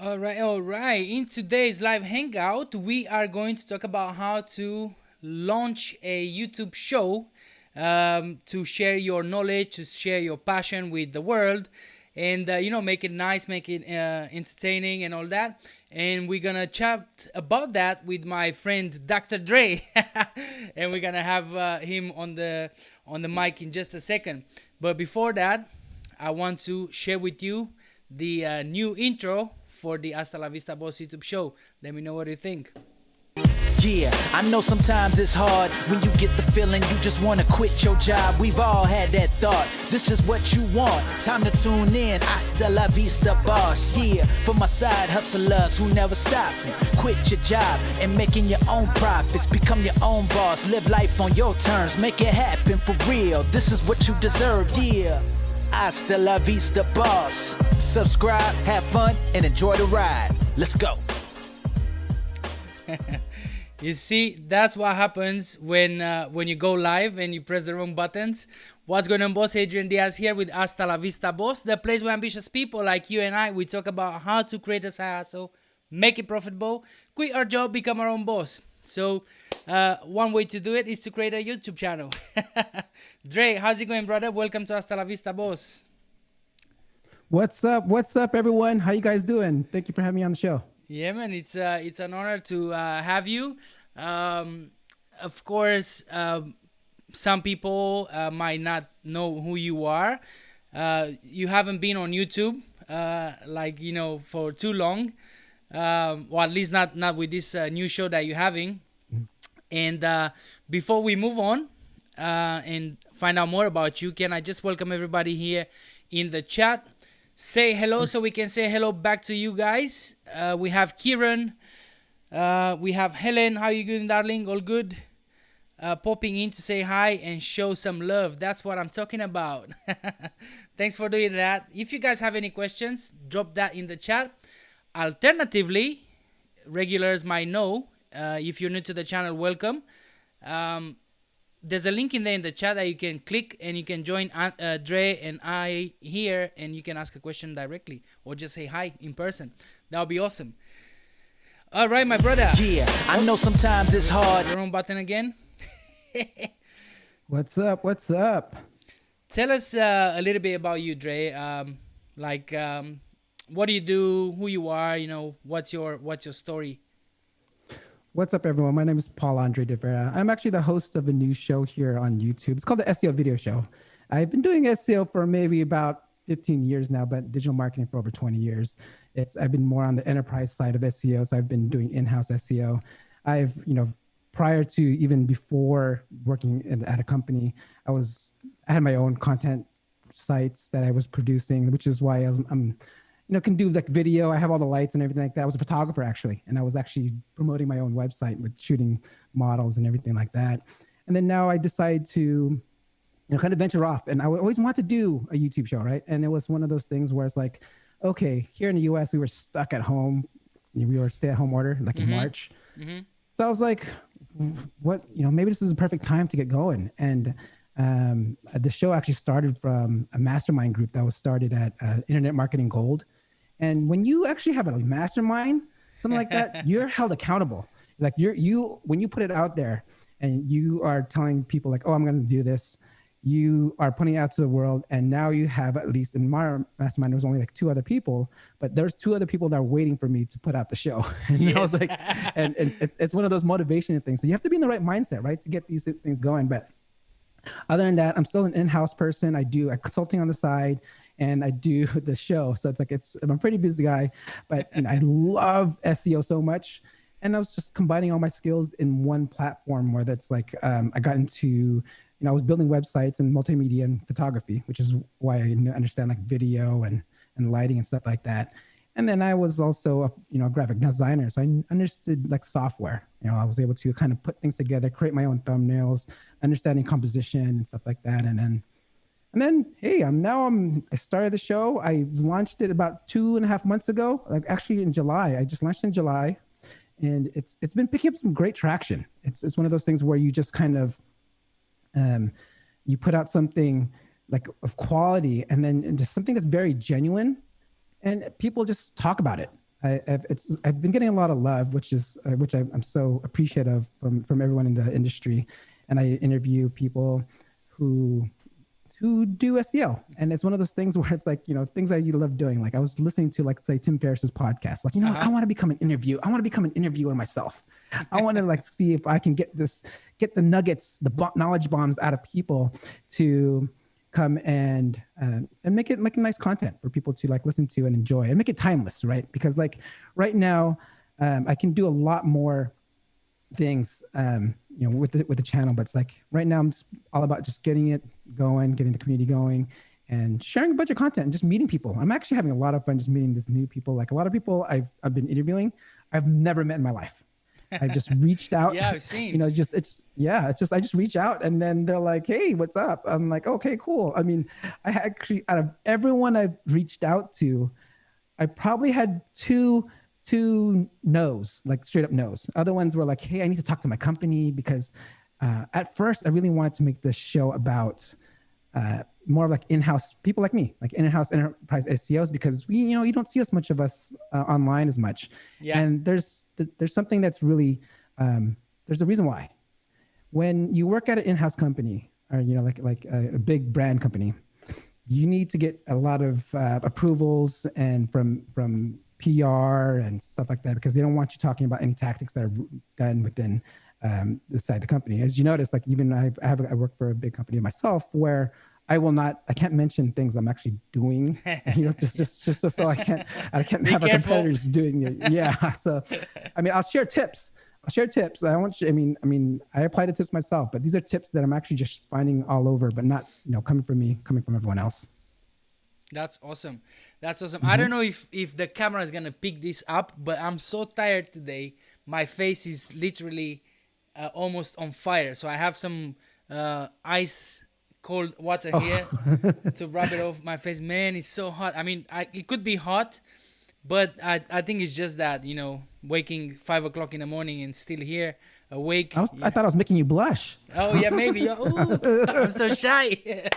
All right. In today's live hangout, we are going to talk about how to launch a YouTube show to share your knowledge, to share your passion with the world, and make it nice, make it entertaining, and all that. And we're gonna chat about that with my friend Dr. Dre, and we're gonna have him on the mic in just a second. But before that, I want to share with you the new intro for the Hasta La Vista Boss YouTube show. Let me know what you think. Yeah, I know sometimes it's hard when you get the feeling you just want to quit your job. We've all had that thought. This is what you want. Time to tune in. Hasta la vista, boss. Yeah, for my side hustlers who never stop. Quit your job and making your own profits. Become your own boss. Live life on your terms. Make it happen for real. This is what you deserve. Yeah. Hasta la vista, boss. Subscribe, have fun, and enjoy the ride. Let's go. You see, that's what happens when you go live and you press the wrong buttons. What's going on, boss? Adrian Diaz here with Hasta La Vista Boss, the place where ambitious people like you and I, we talk about how to create a side hustle, make it profitable, quit our job, become our own boss. So one way to do it is to create a YouTube channel. Dre, how's it going, brother? Welcome to Hasta La Vista Boss. What's up? What's up, everyone? How you guys doing? Thank you for having me on the show. Yeah, man, it's an honor to have you. Of course, some people might not know who you are. You haven't been on YouTube, for too long. Or at least not with this new show that you're having. And before we move on and find out more about you, can I just welcome everybody here in the chat? Say hello so we can say hello back to you guys. We have Kieran. We have Helen. How you doing, darling? All good? Popping in to say hi and show some love. That's what I'm talking about. Thanks for doing that. If you guys have any questions, drop that in the chat. Alternatively, regulars might know, if you're new to the channel, welcome. There's a link in there in the chat that you can click and you can join Dre and I here, and you can ask a question directly or just say hi in person. That would be awesome. All right, my brother. Yeah, I know sometimes it's hard. The wrong button again. What's up? What's up? Tell us a little bit about you, Dre. What do you do? Who you are? What's your story? What's up, everyone? My name is DRE de Vera. I'm actually the host of a new show here on YouTube. It's called the SEO Video Show. I've been doing SEO for maybe about 15 years now, but digital marketing for over 20 years. I've been more on the enterprise side of SEO, so I've been doing in-house SEO. Prior to even before working at a company, I had my own content sites that I was producing, which is why I'm can do like video. I have all the lights and everything like that. I was a photographer actually, and I was actually promoting my own website with shooting models and everything like that. And then now I decided to, kind of venture off. And I always wanted to do a YouTube show, right? And it was one of those things where it's like, okay, here in the US, we were stuck at home. We were stay-at-home order, like in March. So I was like, what? Maybe this is a perfect time to get going. And the show actually started from a mastermind group that was started at Internet Marketing Gold. And when you actually have a mastermind, something like that, you're held accountable. Like when you put it out there and you are telling people like, oh, I'm going to do this, you are putting it out to the world. And now you have, at least in my mastermind, there was only like 2 other people, but there's 2 other people that are waiting for me to put out the show. And I was like, and it's one of those motivation things. So you have to be in the right mindset, right, to get these things going. But other than that, I'm still an in-house person. I do consulting on the side, and I do the show. So I'm a pretty busy guy, but I love SEO so much. And I was just combining all my skills in one platform where that's like, I got into, I was building websites and multimedia and photography, which is why I understand like video and lighting and stuff like that. And then I was also a graphic designer. So I understood like software. I was able to kind of put things together, create my own thumbnails, understanding composition and stuff like that. And then, hey, I started the show. I launched it about 2.5 months ago, like actually in July. I just launched in July, and it's been picking up some great traction. It's one of those things where you just kind of, you put out something like of quality, and then just something that's very genuine, and people just talk about it. I've been getting a lot of love, which I'm so appreciative from everyone in the industry, and I interview people who do SEO, and it's one of those things where it's like, things that you love doing. Like I was listening to, like, say, Tim Ferriss's podcast. Like, I want to become an interviewer myself. I want to like see if I can get the nuggets, the knowledge bombs out of people to come and make nice content for people to like listen to and enjoy and make it timeless, right? Because like right now, I can do a lot more things, with the channel, but it's like right now I'm just all about just getting it going, getting the community going, and sharing a bunch of content and just meeting people. I'm actually having a lot of fun just meeting these new people. Like a lot of people I've been interviewing, I've never met in my life. I just reached out. Yeah, I've seen. I just reach out and then they're like, "Hey, what's up?" I'm like, "Okay, cool." I mean, I actually, out of everyone I've reached out to, I probably had two no's, like straight up no's. Other ones were like, "Hey, I need to talk to my company," because at first I really wanted to make this show about more like in-house people like me, like in-house enterprise SEOs, because we, you don't see as much of us online as much. Yeah. And there's something that's really, there's a reason why. When you work at an in-house company, or, like a big brand company, you need to get a lot of approvals and from PR and stuff like that, because they don't want you talking about any tactics that are done within inside the company. As you notice, like even I work for a big company myself, where I can't mention things I'm actually doing, just so I can't have our competitors doing it. Yeah. So, I mean, I'll share tips. I want you, I mean, I apply the tips myself, but these are tips that I'm actually just finding all over, but not, coming from me, coming from everyone else. That's awesome. I don't know if the camera is going to pick this up, but I'm so tired today. My face is literally almost on fire. So I have some ice cold water here to rub it off my face. Man, it's so hot. I mean, it could be hot, but I think it's just that, waking 5 o'clock in the morning and still here awake. I thought I was making you blush. Oh yeah, maybe. Ooh, I'm so shy.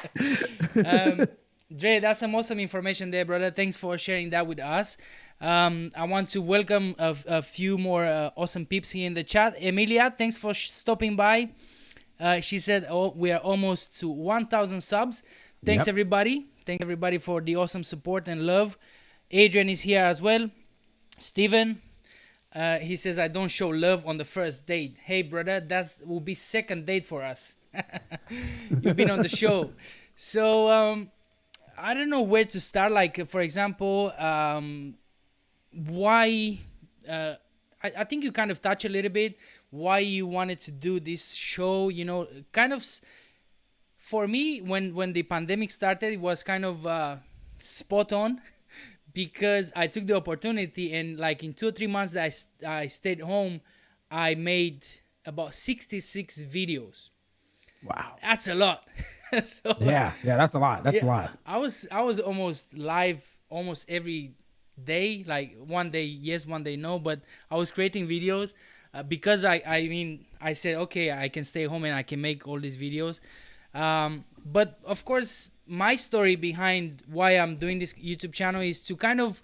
Dre, that's some awesome information there, brother. Thanks for sharing that with us. I want to welcome a few more awesome peeps here in the chat. Emilia, thanks for stopping by. She said, we are almost to 1,000 subs. Thanks, everybody. Thanks, everybody, for the awesome support and love. Adrian is here as well. Steven, he says, I don't show love on the first date. Hey, brother, that will be second date for us. You've been on the show. So, I don't know where to start. Like, for example, why... I think you kind of touch a little bit why you wanted to do this show, kind of for me, when the pandemic started, it was kind of spot on because I took the opportunity and like in 2 or 3 months that I stayed home, I made about 66 videos. Wow. That's a lot. So, yeah, that's a lot. That's a lot. I was almost live almost every day, like one day yes, one day no, but I was creating videos because I said, okay, I can stay home and I can make all these videos. But of course, my story behind why I'm doing this YouTube channel is to kind of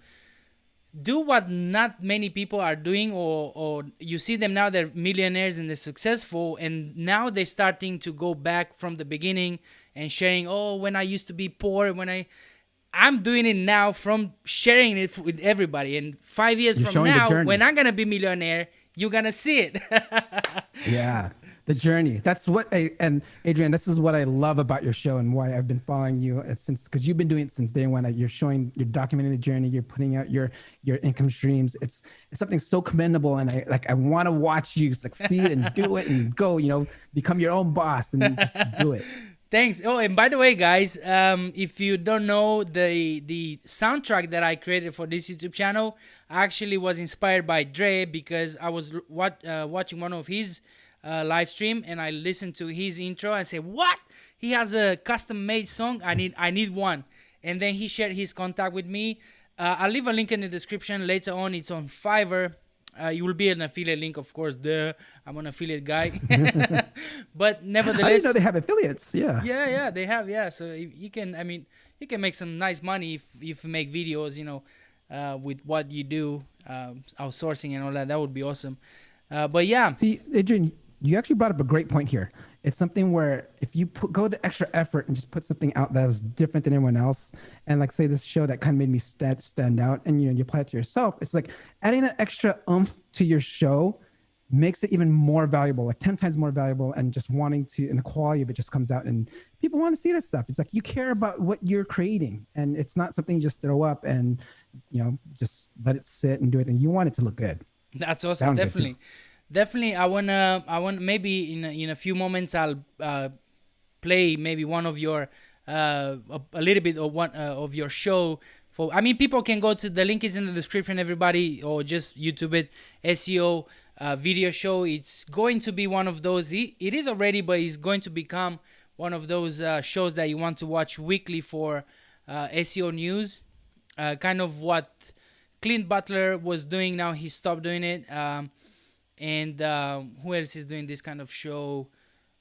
do what not many people are doing, or you see them now, they're millionaires and they're successful, and now they're starting to go back from the beginning and sharing, when I used to be poor, I'm doing it now, from sharing it with everybody. And 5 years from now, when I'm going to be millionaire, you're going to see it. Yeah, the journey. That's what, and Adrian, this is what I love about your show and why I've been following you since, because you've been doing it since day one. You're documenting the journey, you're putting out your income streams. It's something so commendable. And I want to watch you succeed and do it and go, become your own boss and just do it. Thanks. Oh, and by the way, guys, if you don't know, the soundtrack that I created for this YouTube channel actually was inspired by Dre, because I was watching one of his live stream and I listened to his intro and said, what? He has a custom-made song. I need one. And then he shared his contact with me. I'll leave a link in the description later on. It's on Fiverr. You will be an affiliate link, of course. I'm an affiliate guy. But nevertheless, I didn't know they have affiliates. Yeah. Yeah, they have. Yeah, so you can make some nice money if you make videos. with what you do, outsourcing and all that. That would be awesome. But yeah, See, Adrian, you actually brought up a great point here. It's something where if you go the extra effort and just put something out that was different than everyone else, and like say this show that kind of made me stand out, and you apply it to yourself, it's like adding that extra oomph to your show makes it even more valuable, like 10 times more valuable, and just wanting to, and the quality of it just comes out, and people want to see that stuff. It's like you care about what you're creating, and it's not something you just throw up and just let it sit and do it. And you want it to look good. that's awesome. Definitely. I want maybe in a few moments I'll play maybe one of your a little bit of one of your show. For I mean, people can go to the link is in the description, everybody, or just YouTube it. SEO video show. It's going to be one of those. It is already, but it's going to become one of those shows that you want to watch weekly for SEO news. Kind of what Clint Butler was doing. Now he stopped doing it. And who else is doing this kind of show?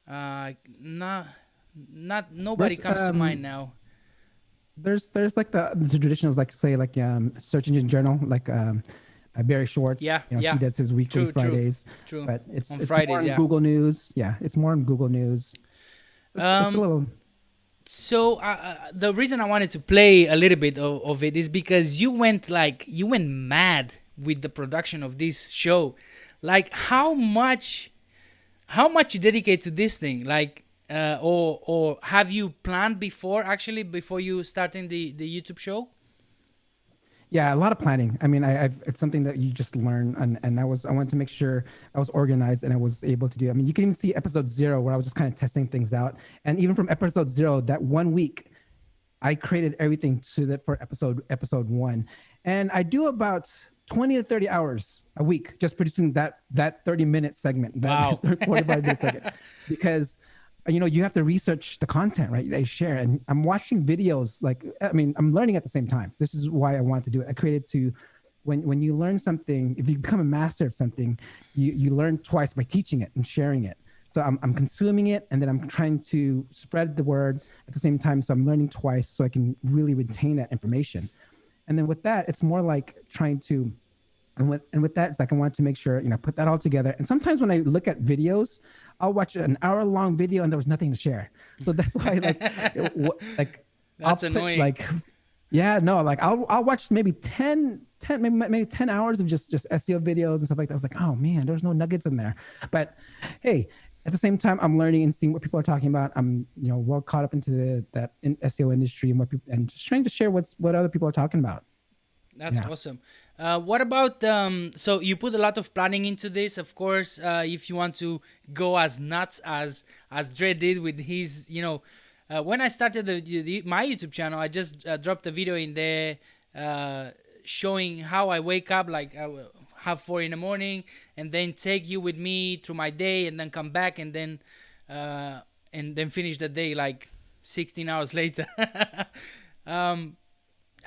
Nobody comes to mind now. There's like the traditionals, like say like search engine journal, like Barry Schwartz. Yeah. He does his weekly Fridays. True. But it's Fridays, more on Google News. Yeah, it's more on Google News. It's a little. So the reason I wanted to play a little bit of it is because you went mad with the production of this show. Like how much you dedicate to this thing, like or have you planned before you starting the YouTube show? Yeah, a lot of planning. I mean, it's something that you just learn, and I wanted to make sure I was organized and I was able to do. I mean, you can even see episode 0 where I was just kind of testing things out, and even from episode 0, that 1 week, I created everything for episode 1, and I do about 20 to 30 hours a week just producing that 30-minute segment, that 45-minute segment, because you have to research the content, right? They share, and I'm watching videos. Like, I mean, I'm learning at the same time. This is why I wanted to do it. I created when you learn something, if you become a master of something, you learn twice by teaching it and sharing it. So I'm consuming it, and then I'm trying to spread the word at the same time. So I'm learning twice so I can really retain that information. And then with that, it's more like trying to, and with that, it's like I want to make sure, put that all together. And sometimes when I look at videos, I'll watch an hour-long video and there was nothing to share. So that's why, that's annoying. I'll watch maybe 10 hours of just SEO videos and stuff like that. I was like, oh man, there's no nuggets in there. But hey, at the same time, I'm learning and seeing what people are talking about. I'm, well caught up into that SEO industry and just trying to share what other people are talking about. That's awesome. What about so you put a lot of planning into this, of course. If you want to go as nuts as Dre did with his, when I started my YouTube channel, I just dropped a video in there showing how I wake up, like 4:30 in the morning, and then take you with me through my day, and then come back, and then finish the day like 16 hours later.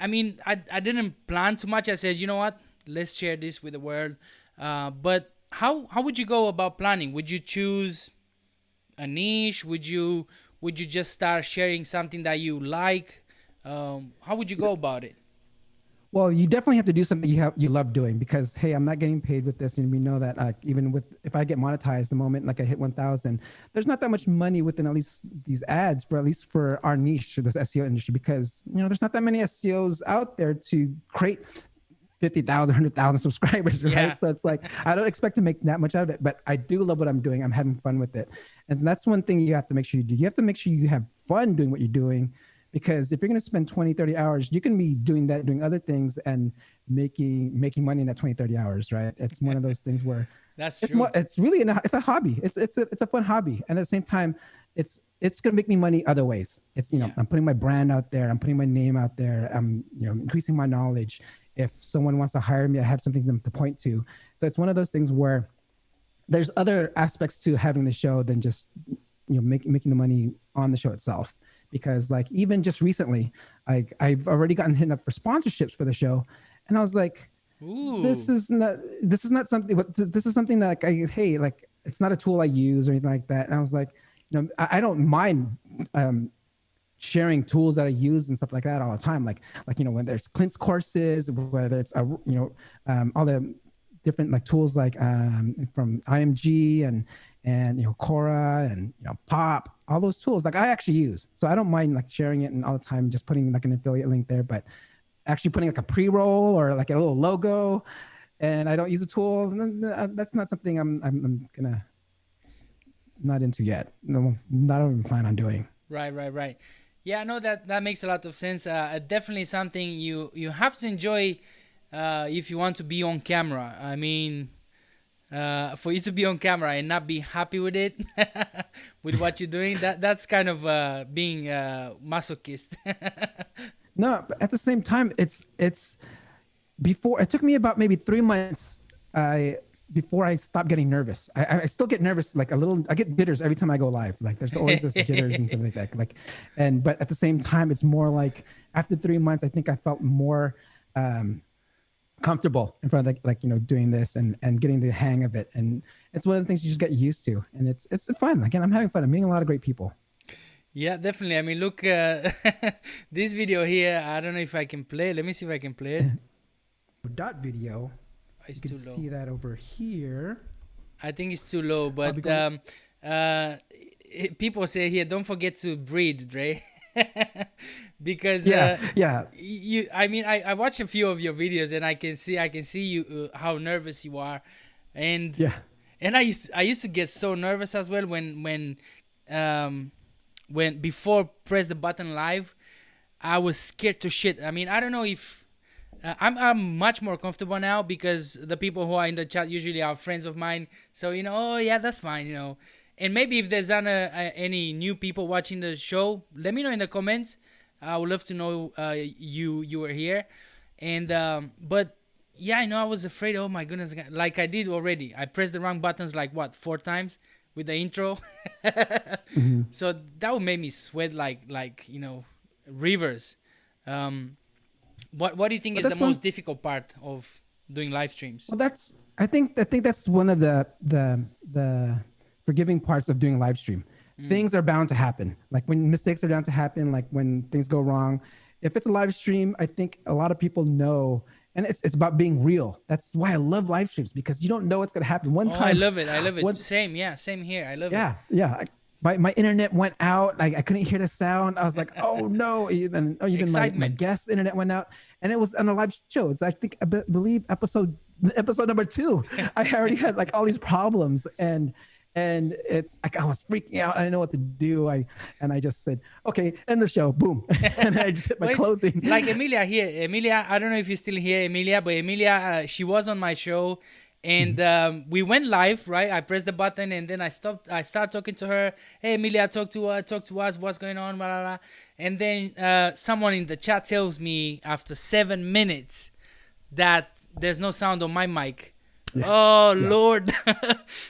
I mean, I didn't plan too much. I said, you know what? Let's share this with the world. But how would you go about planning? Would you choose a niche? Would you just start sharing something that you like? How would you go about it? Well, you definitely have to do something you love doing, because hey, I'm not getting paid with this, and we know that even if I get monetized the moment like I hit 1,000, there's not that much money within at least these ads for our niche, this SEO industry, because there's not that many SEOs out there to create 50,000, 100,000 subscribers, right? Yeah. So it's like I don't expect to make that much out of it, but I do love what I'm doing. I'm having fun with it, and that's one thing you have to make sure you do. You have to make sure you have fun doing what you're doing. Because if you're going to spend 20, 30 hours, you can be doing other things and making money in that 20, 30 hours, right? It's one of those things where it's really it's a hobby. It's a fun hobby. And at the same time, it's going to make me money other ways. It's, I'm putting my brand out there. I'm putting my name out there. I'm, increasing my knowledge. If someone wants to hire me, I have something to point to. So it's one of those things where there's other aspects to having the show than just, making the money on the show itself. Because like even just recently, I've already gotten hit up for sponsorships for the show, and I was like, ooh, this is not something. But this is something that it's not a tool I use or anything like that. And I was like, I don't mind sharing tools that I use and stuff like that all the time. Like when there's Clint's courses, whether it's all the different like tools like from IMG and Cora and Pop, all those tools like I actually use. So I don't mind like sharing it and all the time, just putting like an affiliate link there, but actually putting like a pre-roll or like a little logo, and I don't use a tool. That's not something I'm gonna not into yet. No, not even plan on doing. Right. Yeah, no, that makes a lot of sense. Definitely something you have to enjoy if you want to be on camera. I mean, for you to be on camera and not be happy with it, with what you're doing, that's kind of being masochist. No, but at the same time, it's before it took me about maybe 3 months before I stopped getting nervous. I still get nervous, like a little. I get jitters every time I go live. Like there's always this jitters and stuff like that. Like, but at the same time, it's more like after 3 months, I think I felt more comfortable in front of doing this and getting the hang of it. And it's one of the things you just get used to, and it's fun. Again, I'm having fun. I'm meeting a lot of great people. Yeah, definitely. I mean, look, this video here, I don't know if I can play it. Let me see if I can play it. Dot video. It's you can too low. see that over here. I think it's too low, but people say here, don't forget to breathe, Dre. Because I watched a few of your videos and I can see you how nervous you are, and I used to get so nervous as well when before press the button live, I was scared to shit. I mean, I don't know if I'm much more comfortable now because the people who are in the chat usually are friends of mine. So oh yeah, that's fine, And maybe if there's any new people watching the show, let me know in the comments. I would love to know you were here, and but yeah, I was afraid. Oh my goodness, like I did already. I pressed the wrong buttons like 4 times with the intro. Mm-hmm. So that would make me sweat like rivers. What do you think is the most difficult part of doing live streams? Well, I think that's one of the forgiving parts of doing live stream. Things are bound to happen. Like when mistakes are bound to happen, like when things go wrong. If it's a live stream, I think a lot of people know, and it's about being real. That's why I love live streams, because you don't know what's going to happen. One time. I love it. Same here. I love it. Yeah. My internet went out. I couldn't hear the sound. I was like, oh no. Even my guest internet went out, and it was on a live show. It's I believe episode number 2. I already had like all these problems, and it's like I was freaking out. I didn't know what to do. I just said, okay, end the show. Boom. And I just hit my closing. Like Emilia here. Emilia, I don't know if you're still here, Emilia, but Emilia, she was on my show. And we went live, right? I pressed the button and then I started talking to her. Hey, Emilia, talk to us. What's going on? Blah, blah, blah. And then someone in the chat tells me after 7 minutes that there's no sound on my mic. Yeah. Oh, yeah. Lord.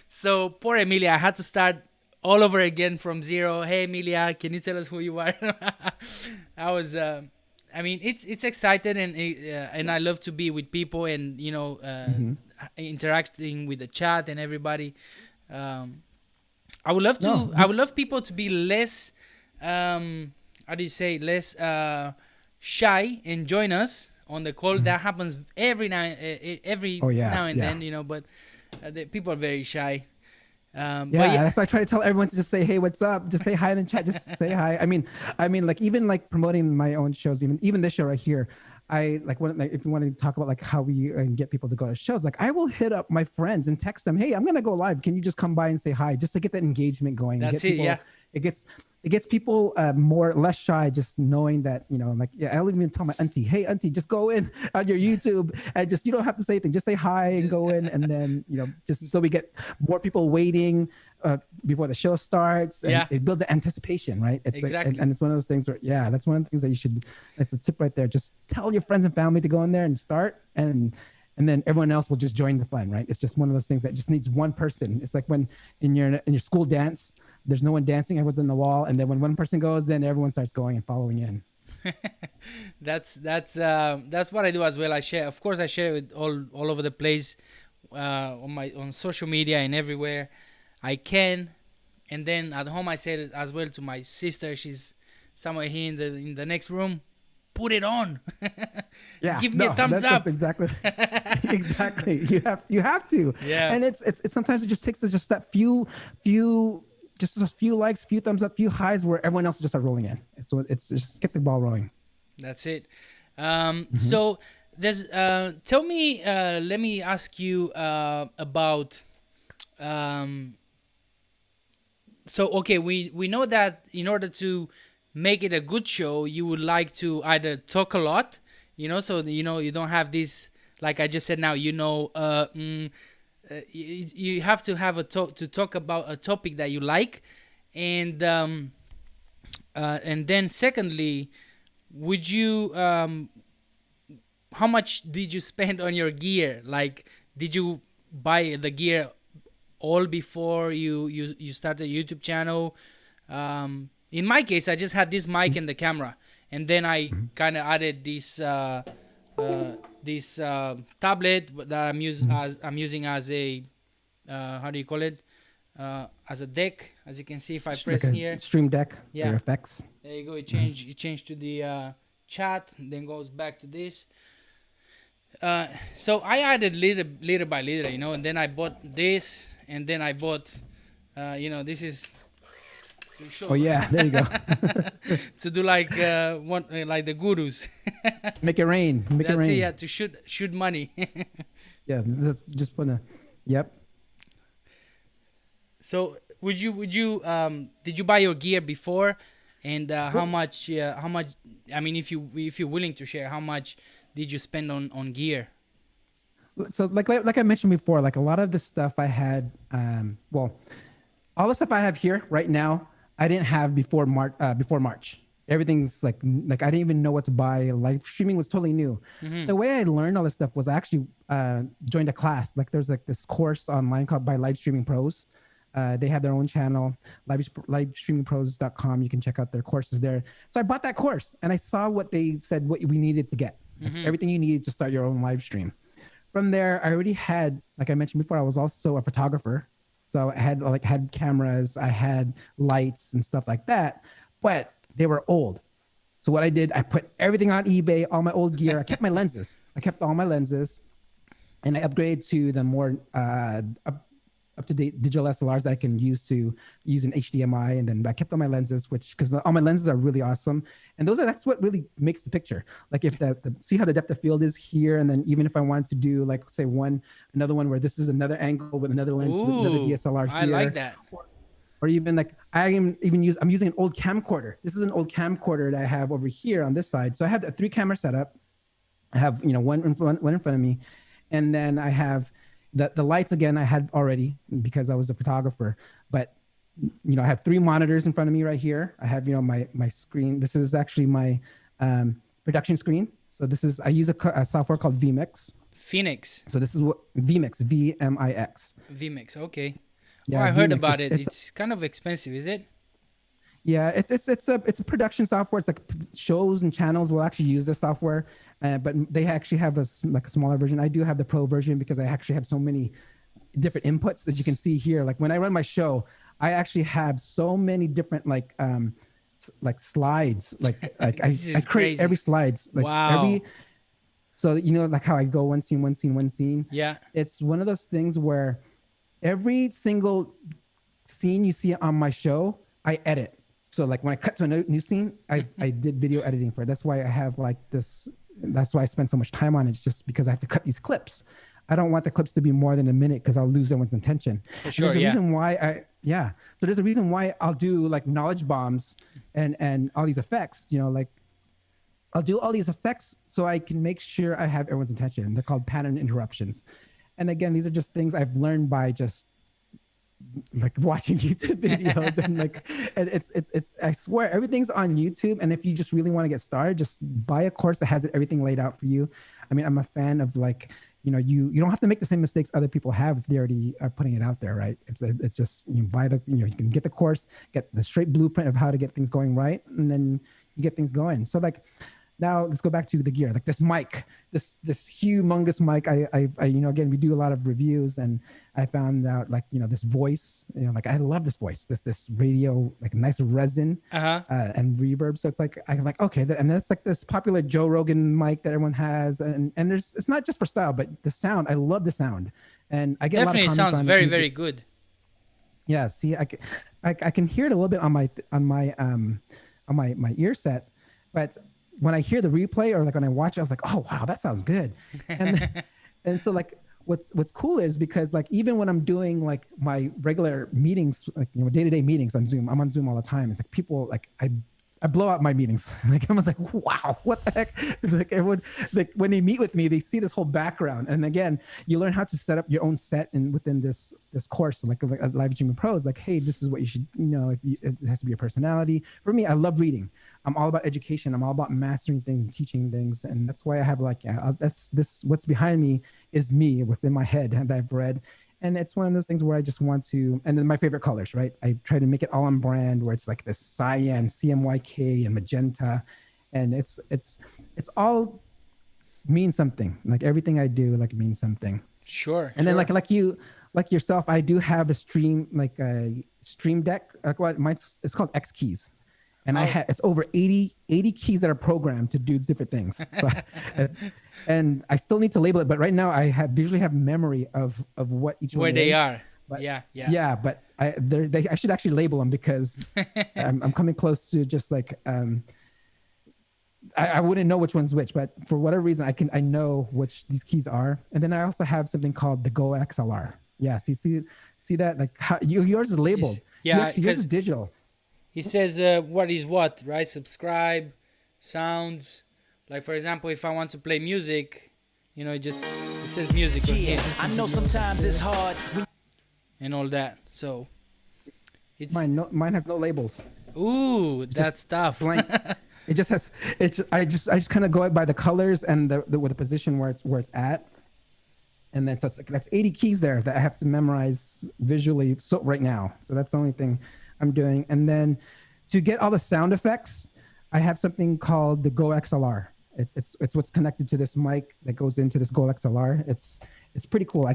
So poor Emilia, I had to start all over again from zero. Hey, Emilia, can you tell us who you are? I was... it's exciting and I love to be with people and interacting with the chat and everybody. I would love people to be less less shy and join us on the call. That happens every now and then, but the people are very shy. That's why I try to tell everyone to just say, hey, what's up? Just say hi in the chat. Just say hi. I mean, like even like promoting my own shows, even this show right here. If you want to talk about like how we get people to go to shows, like I will hit up my friends and text them, hey, I'm gonna go live. Can you just come by and say hi, just to get that engagement going? That's it. Yeah. It gets people less shy, just knowing that, I'll even tell my auntie, hey, auntie, just go in on your YouTube and you don't have to say anything. Just say hi and go in. And then, just so we get more people waiting before the show starts. And it builds the anticipation, right? It's exactly. And it's one of those things where, that's one of the things that you should, that's the tip right there. Just tell your friends and family to go in there and start. And then everyone else will just join the fun, right? It's just one of those things that just needs one person. It's like when in your school dance, there's no one dancing, everyone's on the wall, and then when one person goes, then everyone starts going and following in. That's what I do as well. I share it with all over the place, on social media and everywhere I can. And then at home I say it as well to my sister. She's somewhere here in the next room, put it on. Yeah, Give me a thumbs that's up. exactly, exactly. You have to. Yeah. And it's sometimes it just takes just that few, just a few likes, few thumbs up, few highs, where everyone else just start rolling in. It's just get the ball rolling. That's it. So there's tell me, let me ask you about so okay, we know that in order to make it a good show, you would like to either talk a lot, so you don't have this, like I just said now, you have to have to talk about a topic that you like, and then secondly, would you how much did you spend on your gear? Like, did you buy the gear all before you started a YouTube channel? In my case, I just had this mic and the camera, and then I kind of added this tablet that I'm using as a how do you call it? As a deck, as you can see if I press like here. Stream Deck for Yeah. effects. There you go. It changed to the chat, then goes back to this. So I added little by little, and then I bought this, and then I bought, this is to show. Oh yeah, there you go. To do like like the gurus. Make it rain. Make it That's rain. it, yeah, to shoot money. Yeah, that's just put a. Yep. So did you buy your gear before, and how much? I mean, if you're willing to share, how much did you spend on gear? So like I mentioned before, like a lot of the stuff I had, all the stuff I have here right now, I didn't have before March. Everything's like I didn't even know what to buy. Live streaming was totally new. The way I learned all this stuff was I actually joined a class. Like there's like this course online called by Live Streaming Pros. They have their own channel, livestreamingpros.com. You can check out their courses there. So I bought that course, and I saw what they said, what we needed to get, like everything you needed to start your own live stream. From there, I already had, like I mentioned before, I was also a photographer. So I had cameras, I had lights and stuff like that, but they were old. So what I did, I put everything on eBay, all my old gear. I kept my lenses. I kept all my lenses, and I upgraded to the more up-to-date digital SLRs that I can use an HDMI. And then I kept all my lenses, because all my lenses are really awesome. And that's what really makes the picture. Like if see how the depth of field is here. And then even if I wanted to do like, say another one where this is another angle with another lens, with another DSLR here. I like that. Or even like I'm using an old camcorder. This is an old camcorder that I have over here on this side. So I have a 3-camera setup. I have, one in front of me. And then I have the lights again, I had already because I was a photographer, but I have 3 monitors in front of me right here. I have, my screen. This is actually my production screen. So I use a software called vMix. Phoenix. So this is what vMix, VMIX. vMix, okay. Yeah, I heard vMix, about it. It's kind of expensive, is it? Yeah, it's a production software. It's like shows and channels will actually use this software, but they actually have a smaller version. I do have the pro version because I actually have so many different inputs, as you can see here. Like when I run my show, I actually have so many different like slides. Like I create crazy. every slides. Like wow. So like how I go one scene. Yeah. It's one of those things where every single scene you see on my show, I edit. So like when I cut to a new scene, I did video editing for it. That's why I have like this. That's why I spend so much time on it. It's just because I have to cut these clips. I don't want the clips to be more than a minute because I'll lose everyone's intention. For sure, there's a reason why So there's a reason why I'll do like knowledge bombs and all these effects. Like I'll do all these effects so I can make sure I have everyone's attention. They're called pattern interruptions. And again, these are just things I've learned by just like watching YouTube videos and it's I swear everything's on YouTube. And if you just really want to get started, just buy a course that has everything laid out for you. I mean, I'm a fan of like, you don't have to make the same mistakes other people have if they already are putting it out there, right? It's just you buy you can get the course, get the straight blueprint of how to get things going right, and then you get things going. So like now let's go back to the gear, like this mic, this humongous mic. I you know, again, we do a lot of reviews, and I found out, like, you know, this voice, you know, like I love this voice, this radio, like nice resin and reverb. So it's like, I'm like, okay, and that's like this popular Joe Rogan mic that everyone has, and there's, it's not just for style, but the sound. I love the sound, and I get definitely a lot of comments sounds on very it. very good. Yeah, see, I can hear it a little bit on my ear set, but when I hear the replay or like when I watch it, I was like, oh wow, that sounds good. And and so like what's cool is because like even when I'm doing like my regular meetings, like, you know, day-to-day meetings on Zoom, I'm on Zoom all the time. It's like people like I blow out my meetings. Like I was like, wow, what the heck? It's like everyone, like when they meet with me, they see this whole background. And again, you learn how to set up your own set and within this course, like a live streaming pros, like, hey, this is what you should, you know, it has to be your personality. For me, I love reading. I'm all about education. I'm all about mastering things and teaching things. And that's why I have like, what's behind me is me, what's in my head that I've read. And it's one of those things where I just want to, and then my favorite colors, right? I try to make it all on brand, where it's like this cyan, CMYK, and magenta, and it's all means something. Like everything I do, like means something. Sure. And then like yourself, I do have a stream deck. Like what it's called X keys. And I have, it's over 80 keys that are programmed to do different things. So, and I still need to label it, but right now I visually have memory of what each one is. Where they are. But, yeah. Yeah, but I should actually label them because I'm coming close to just like, I wouldn't know which one's which, but for whatever reason, I know which these keys are. And then I also have something called the Go XLR. Yeah, see that? Like yours is labeled. Yeah, yours is digital. He says what is what, right? Subscribe, sounds. Like for example, if I want to play music, you know, it says music on here. I know sometimes it's hard. And all that. So it's mine has no labels. Ooh, that's tough. Blank. It just has. I just kind of go by the colors and with the position where it's at. And then so that's 80 keys there that I have to memorize visually. So right now, so that's the only thing I'm doing. And then to get all the sound effects, I have something called the Go XLR. It's what's connected to this mic that goes into this Go XLR. It's pretty cool.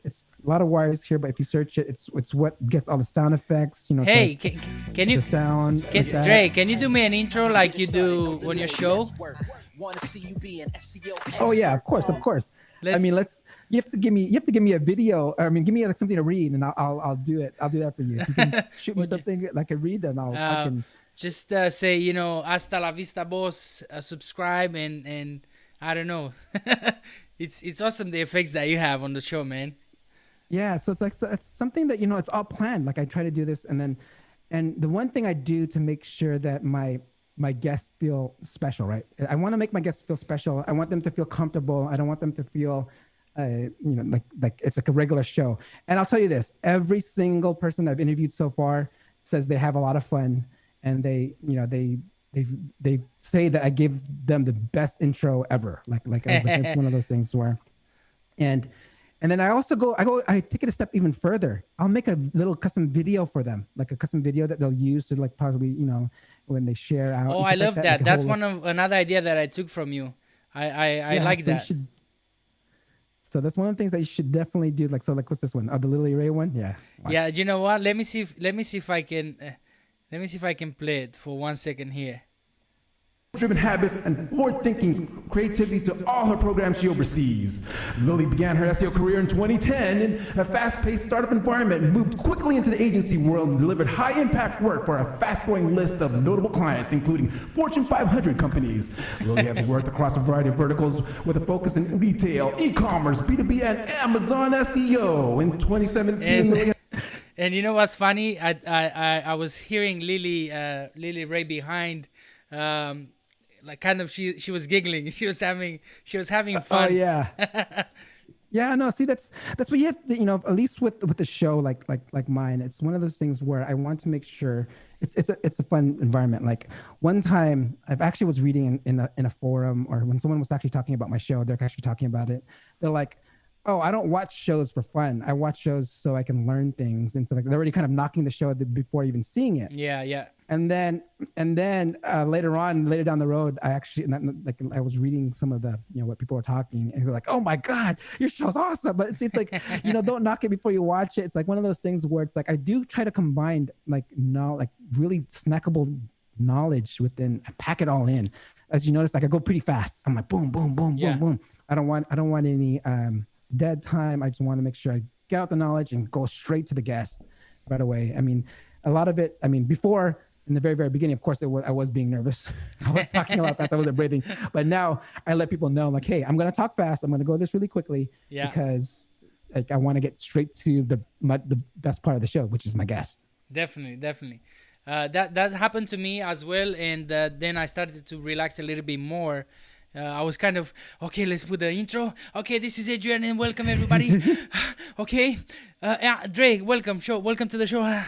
It's a lot of wires here, but if you search it, it's what gets all the sound effects. You know. Hey, can you the sound? Dre, can you do me an intro like you do on your show? Oh yeah, of course. I mean, you have to give me a video. I mean, give me like something to read, and I'll do it. I'll do that for you. If you can shoot me something like I read, then I can. Just say, you know, hasta la vista, boss. Subscribe and I don't know. It's awesome the effects that you have on the show, man. Yeah, so it's something that, you know, it's all planned. Like I try to do this, and the one thing I do to make sure that my guests feel special, right? I want to make my guests feel special. I want them to feel comfortable. I don't want them to feel, you know, like it's like a regular show. And I'll tell you this: every single person I've interviewed so far says they have a lot of fun, and they say that I give them the best intro ever. Like it's one of those things where, and then I take it a step even further. I'll make a little custom video for them, like a custom video that they'll use to like possibly, you know, when they share out. Oh, I love that. Like that's another idea that I took from you. I like that. So that's one of the things that you should definitely do. Like, so like, what's this one? Oh, the Lily Ray one? Yeah. Watch. Yeah. Do you know what? Let me see if I can play it for 1 second here. Driven habits and forward-thinking creativity to all her programs she oversees. Lily began her SEO career in 2010 in a fast-paced startup environment and moved quickly into the agency world and delivered high-impact work for a fast-growing list of notable clients, including Fortune 500 companies. Lily has worked across a variety of verticals with a focus in retail, e-commerce, B2B, and Amazon SEO. In 2017, Lily... And you know what's funny? I was hearing Lily Ray behind. Like kind of she was giggling. She was having fun. Oh yeah. Yeah, no, see that's what you have to, you know, at least with the show like mine, it's one of those things where I want to make sure it's a fun environment. Like one time I've actually was reading in a forum, or when someone was actually talking about my show, they're actually talking about it. They're like, oh, I don't watch shows for fun. I watch shows so I can learn things. And so like they're already kind of knocking the show before even seeing it. Yeah. And then later down the road, I actually like I was reading some of the what people were talking, and they're like, "Oh my God, your show's awesome!" But it's like don't knock it before you watch it. It's like one of those things where it's like I do try to combine like really snackable knowledge within. I pack it all in. As you notice, like I go pretty fast. I'm like boom, boom, boom, boom, boom. I don't want any dead time. I just want to make sure I get out the knowledge and go straight to the guest right away. I mean, a lot of it. I mean, before. In the very, very beginning, of course, I was being nervous. I was talking a lot fast. I wasn't breathing. But now I let people know, like, hey, I'm going to talk fast. I'm going to go this really quickly because like I want to get straight to the best part of the show, which is my guest. Definitely. That happened to me as well. And then I started to relax a little bit more. I was kind of, okay, let's put the intro. Okay, this is Adrian and welcome everybody. Okay. Dre, welcome to the show. I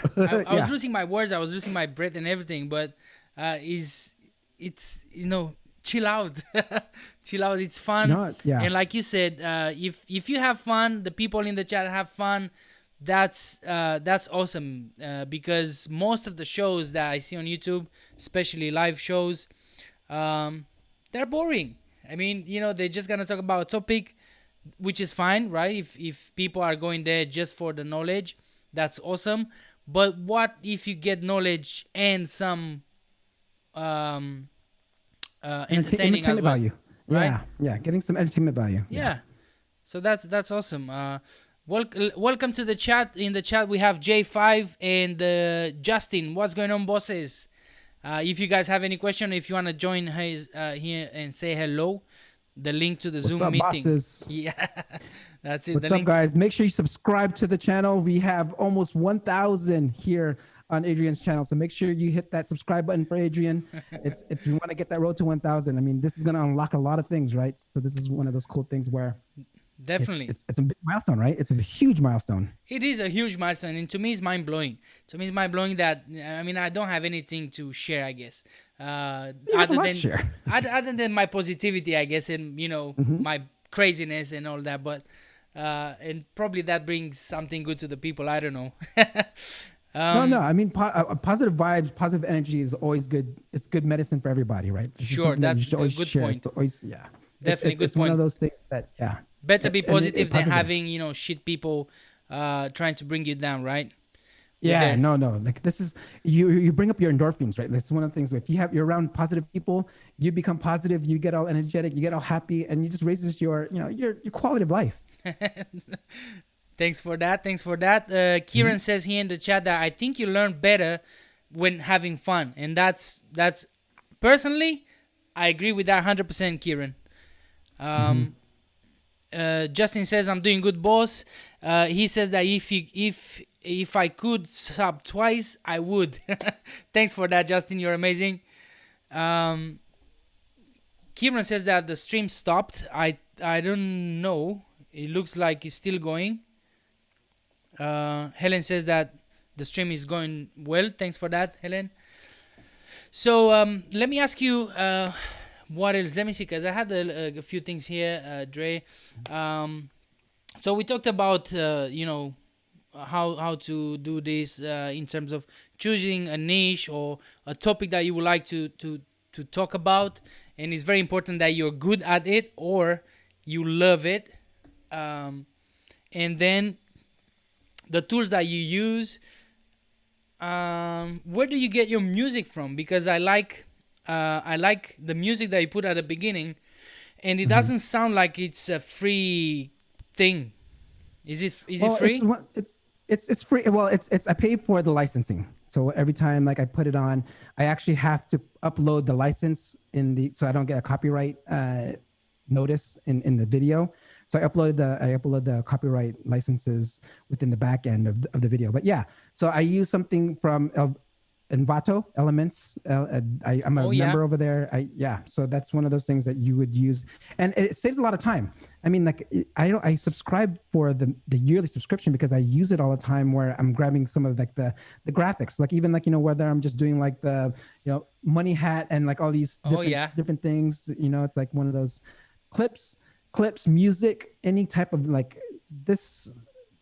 was losing my words. I was losing my breath and everything, but it's chill out. Chill out. It's fun. And like you said, if you have fun, the people in the chat have fun, that's awesome. Because most of the shows that I see on YouTube, especially live shows, they're boring. I mean, they're just gonna talk about a topic, which is fine, right? If people are going there just for the knowledge, that's awesome. But what if you get knowledge and some entertaining as well, value, right? Yeah, getting some entertainment value. Yeah. So that's awesome. Welcome to the chat. In the chat we have J5 and Justin. What's going on, bosses? If you guys have any question, if you want to join here and say hello, the link to the Zoom meeting. Bosses? Yeah, that's it. What's up, guys? Make sure you subscribe to the channel. We have almost 1,000 here on Adrian's channel, so make sure you hit that subscribe button for Adrian. It's we want to get that road to 1,000. I mean, this is going to unlock a lot of things, right? So this is one of those cool things where definitely it's a big milestone, right? It's a huge milestone. It is a huge milestone, and to me it's mind-blowing. To me it's mind-blowing that I don't have anything to share, I guess, other than my positivity, I guess, and my craziness and all that, but and probably that brings something good to the people. I don't know. No, I mean, positive vibes, positive energy is always good. It's good medicine for everybody, right? Sure, that's a good point. Definitely good point. It's one of those things that better be positive than having shit people trying to bring you down, right? No, like this is you bring up your endorphins, right? That's one of the things. If you're around positive people, you become positive, you get all energetic, you get all happy, and you just raises your quality of life. Thanks for that. Kieran says here in the chat that I think you learn better when having fun, and that's personally I agree with that 100%, Kieran. Justin says I'm doing good, boss. He says that if I could sub twice, I would. Thanks for that, Justin. You're amazing. Kieran says that the stream stopped. I don't know. It looks like it's still going. Helen says that the stream is going well. Thanks for that, Helen. So let me ask you what else. Let me see, because I had a few things here, Dre. So we talked about how to do this in terms of choosing a niche or a topic that you would like to talk about, and it's very important that you're good at it or you love it. And then the tools that you use. Where do you get your music from? Because I like the music that you put at the beginning, and it doesn't sound like it's a free thing. Is it free? It's free. Well, it's I pay for the licensing. So every time like I put it on, I actually have to upload the license so I don't get a copyright notice in the video. So I upload the copyright licenses within the back end of the video. But yeah, so I use something from Envato Elements. I'm a member over there. So that's one of those things that you would use, and it saves a lot of time. I mean, like I subscribe for the yearly subscription because I use it all the time. Where I'm grabbing some of like the graphics, like even like whether I'm just doing like the money hat and like all these different things. It's like one of those clips, music, any type of like this.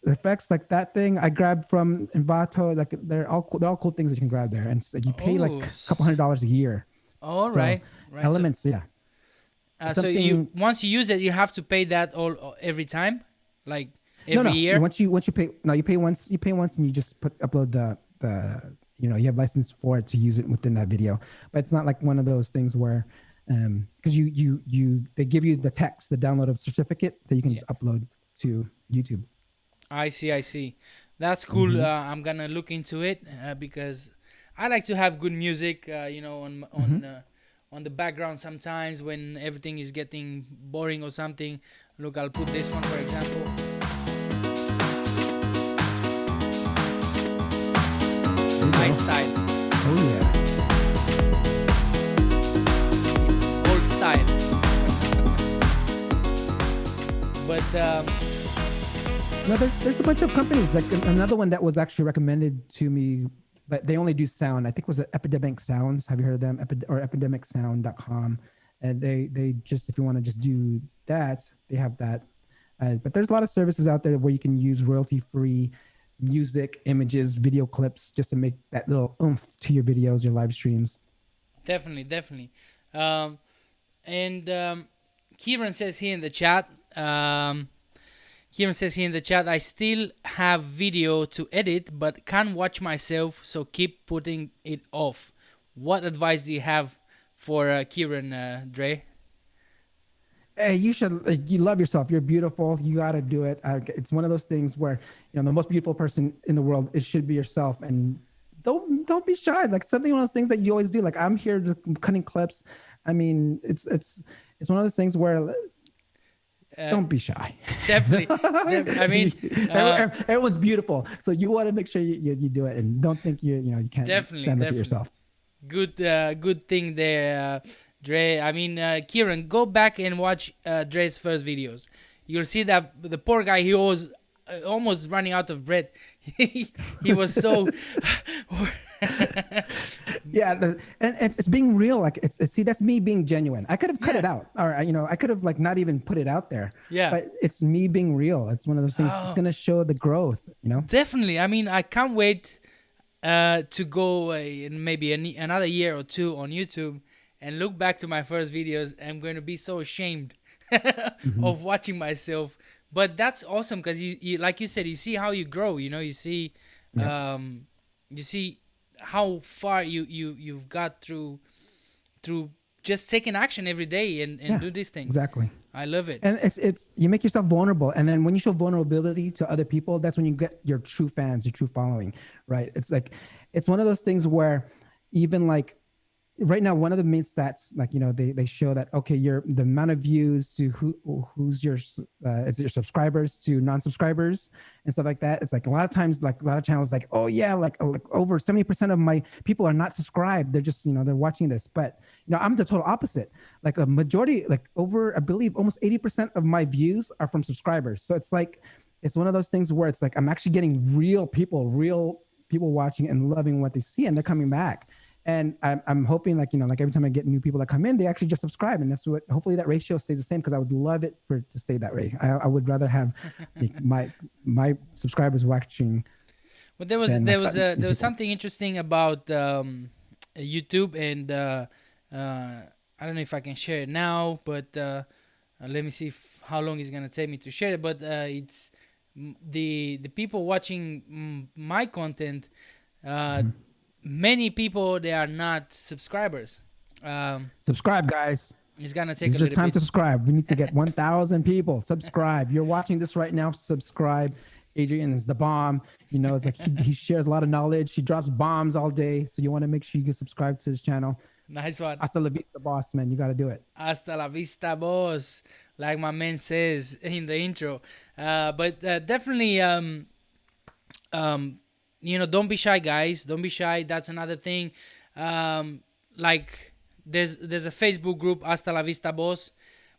effects like that thing I grabbed from Envato. Like they're all cool things that you can grab there, and it's like you pay like a couple $100 a year. All So, right. Elements, So, yeah. It's so you something- once you use it, you have to pay that all every time, like every no. year. Once you pay, no, you pay once, and you just upload the you have license for it to use it within that video. But it's not like one of those things where because they give you the text, the download of certificate that you can just upload to YouTube. I see. That's cool. I'm gonna look into it because I like to have good music, on the background sometimes when everything is getting boring or something. Look, I'll put this one for example. Nice style. Oh yeah. It's old style. But No, there's a bunch of companies. Like another one that was actually recommended to me, but they only do sound. I think it was Epidemic Sounds. Have you heard of them? Or epidemicsound.com. And they just, if you want to just do that, they have that. But there's a lot of services out there where you can use royalty-free music, images, video clips, just to make that little oomph to your videos, your live streams. Definitely. Kieran says here in the chat, I still have video to edit, but can't watch myself, so keep putting it off. What advice do you have for Kieran, Dre? Hey, you love yourself. You're beautiful. You got to do it. It's one of those things where, the most beautiful person in the world, it should be yourself. And don't be shy. Like something, one of those things that you always do. Like I'm here just cutting clips. I mean, it's one of those things where don't be shy. Definitely. I mean, everyone's beautiful. So you want to make sure you do it, and don't think you can't stand up for yourself. Good thing there, Dre. I mean, Kieran, go back and watch Dre's first videos. You'll see that the poor guy, he was almost running out of breath. He was so. Yeah, and it's being real. Like see, that's me being genuine. I could have cut it out, or I could have like not even put it out there. Yeah, but it's me being real. It's one of those things. It's gonna show the growth. Definitely. I mean, I can't wait to go in maybe another year or two on YouTube and look back to my first videos. I'm going to be so ashamed of watching myself. But that's awesome because you like you said, you see how you grow. You see, you see how far you've got through just taking action every day and do these things. Exactly. I love it. And it's you make yourself vulnerable, and then when you show vulnerability to other people, that's when you get your true fans, your true following, right? It's like it's one of those things where even like right now, one of the main stats, like they show that the amount of views to who's your is it your subscribers to non-subscribers and stuff like that. It's like a lot of times, like a lot of channels, like like over 70% of my people are not subscribed. They're just they're watching this, but I'm the total opposite. Like a majority, like over I believe almost 80% of my views are from subscribers. So it's like it's one of those things where it's like I'm actually getting real people watching and loving what they see, and they're coming back. And I'm hoping like every time I get new people that come in, they actually just subscribe, and that's what hopefully that ratio stays the same, because I would love it to stay that way. I would rather have my subscribers watching. But there was something interesting about YouTube, and I don't know if I can share it now, but let me see how long it's gonna take me to share it. But it's the people watching my content. Many people, they are not subscribers. Subscribe, guys. It's gonna take a little time to subscribe. We need to get 1,000 people. Subscribe. You're watching this right now. Subscribe. Adrian is the bomb. It's like he shares a lot of knowledge. He drops bombs all day. So you want to make sure you get subscribed to his channel. Nice one. Hasta la vista, boss, man. You got to do it. Hasta la vista, boss. Like my man says in the intro. But definitely, don't be shy, guys. Don't be shy. That's another thing. Like there's a Facebook group, Hasta la Vista Boss,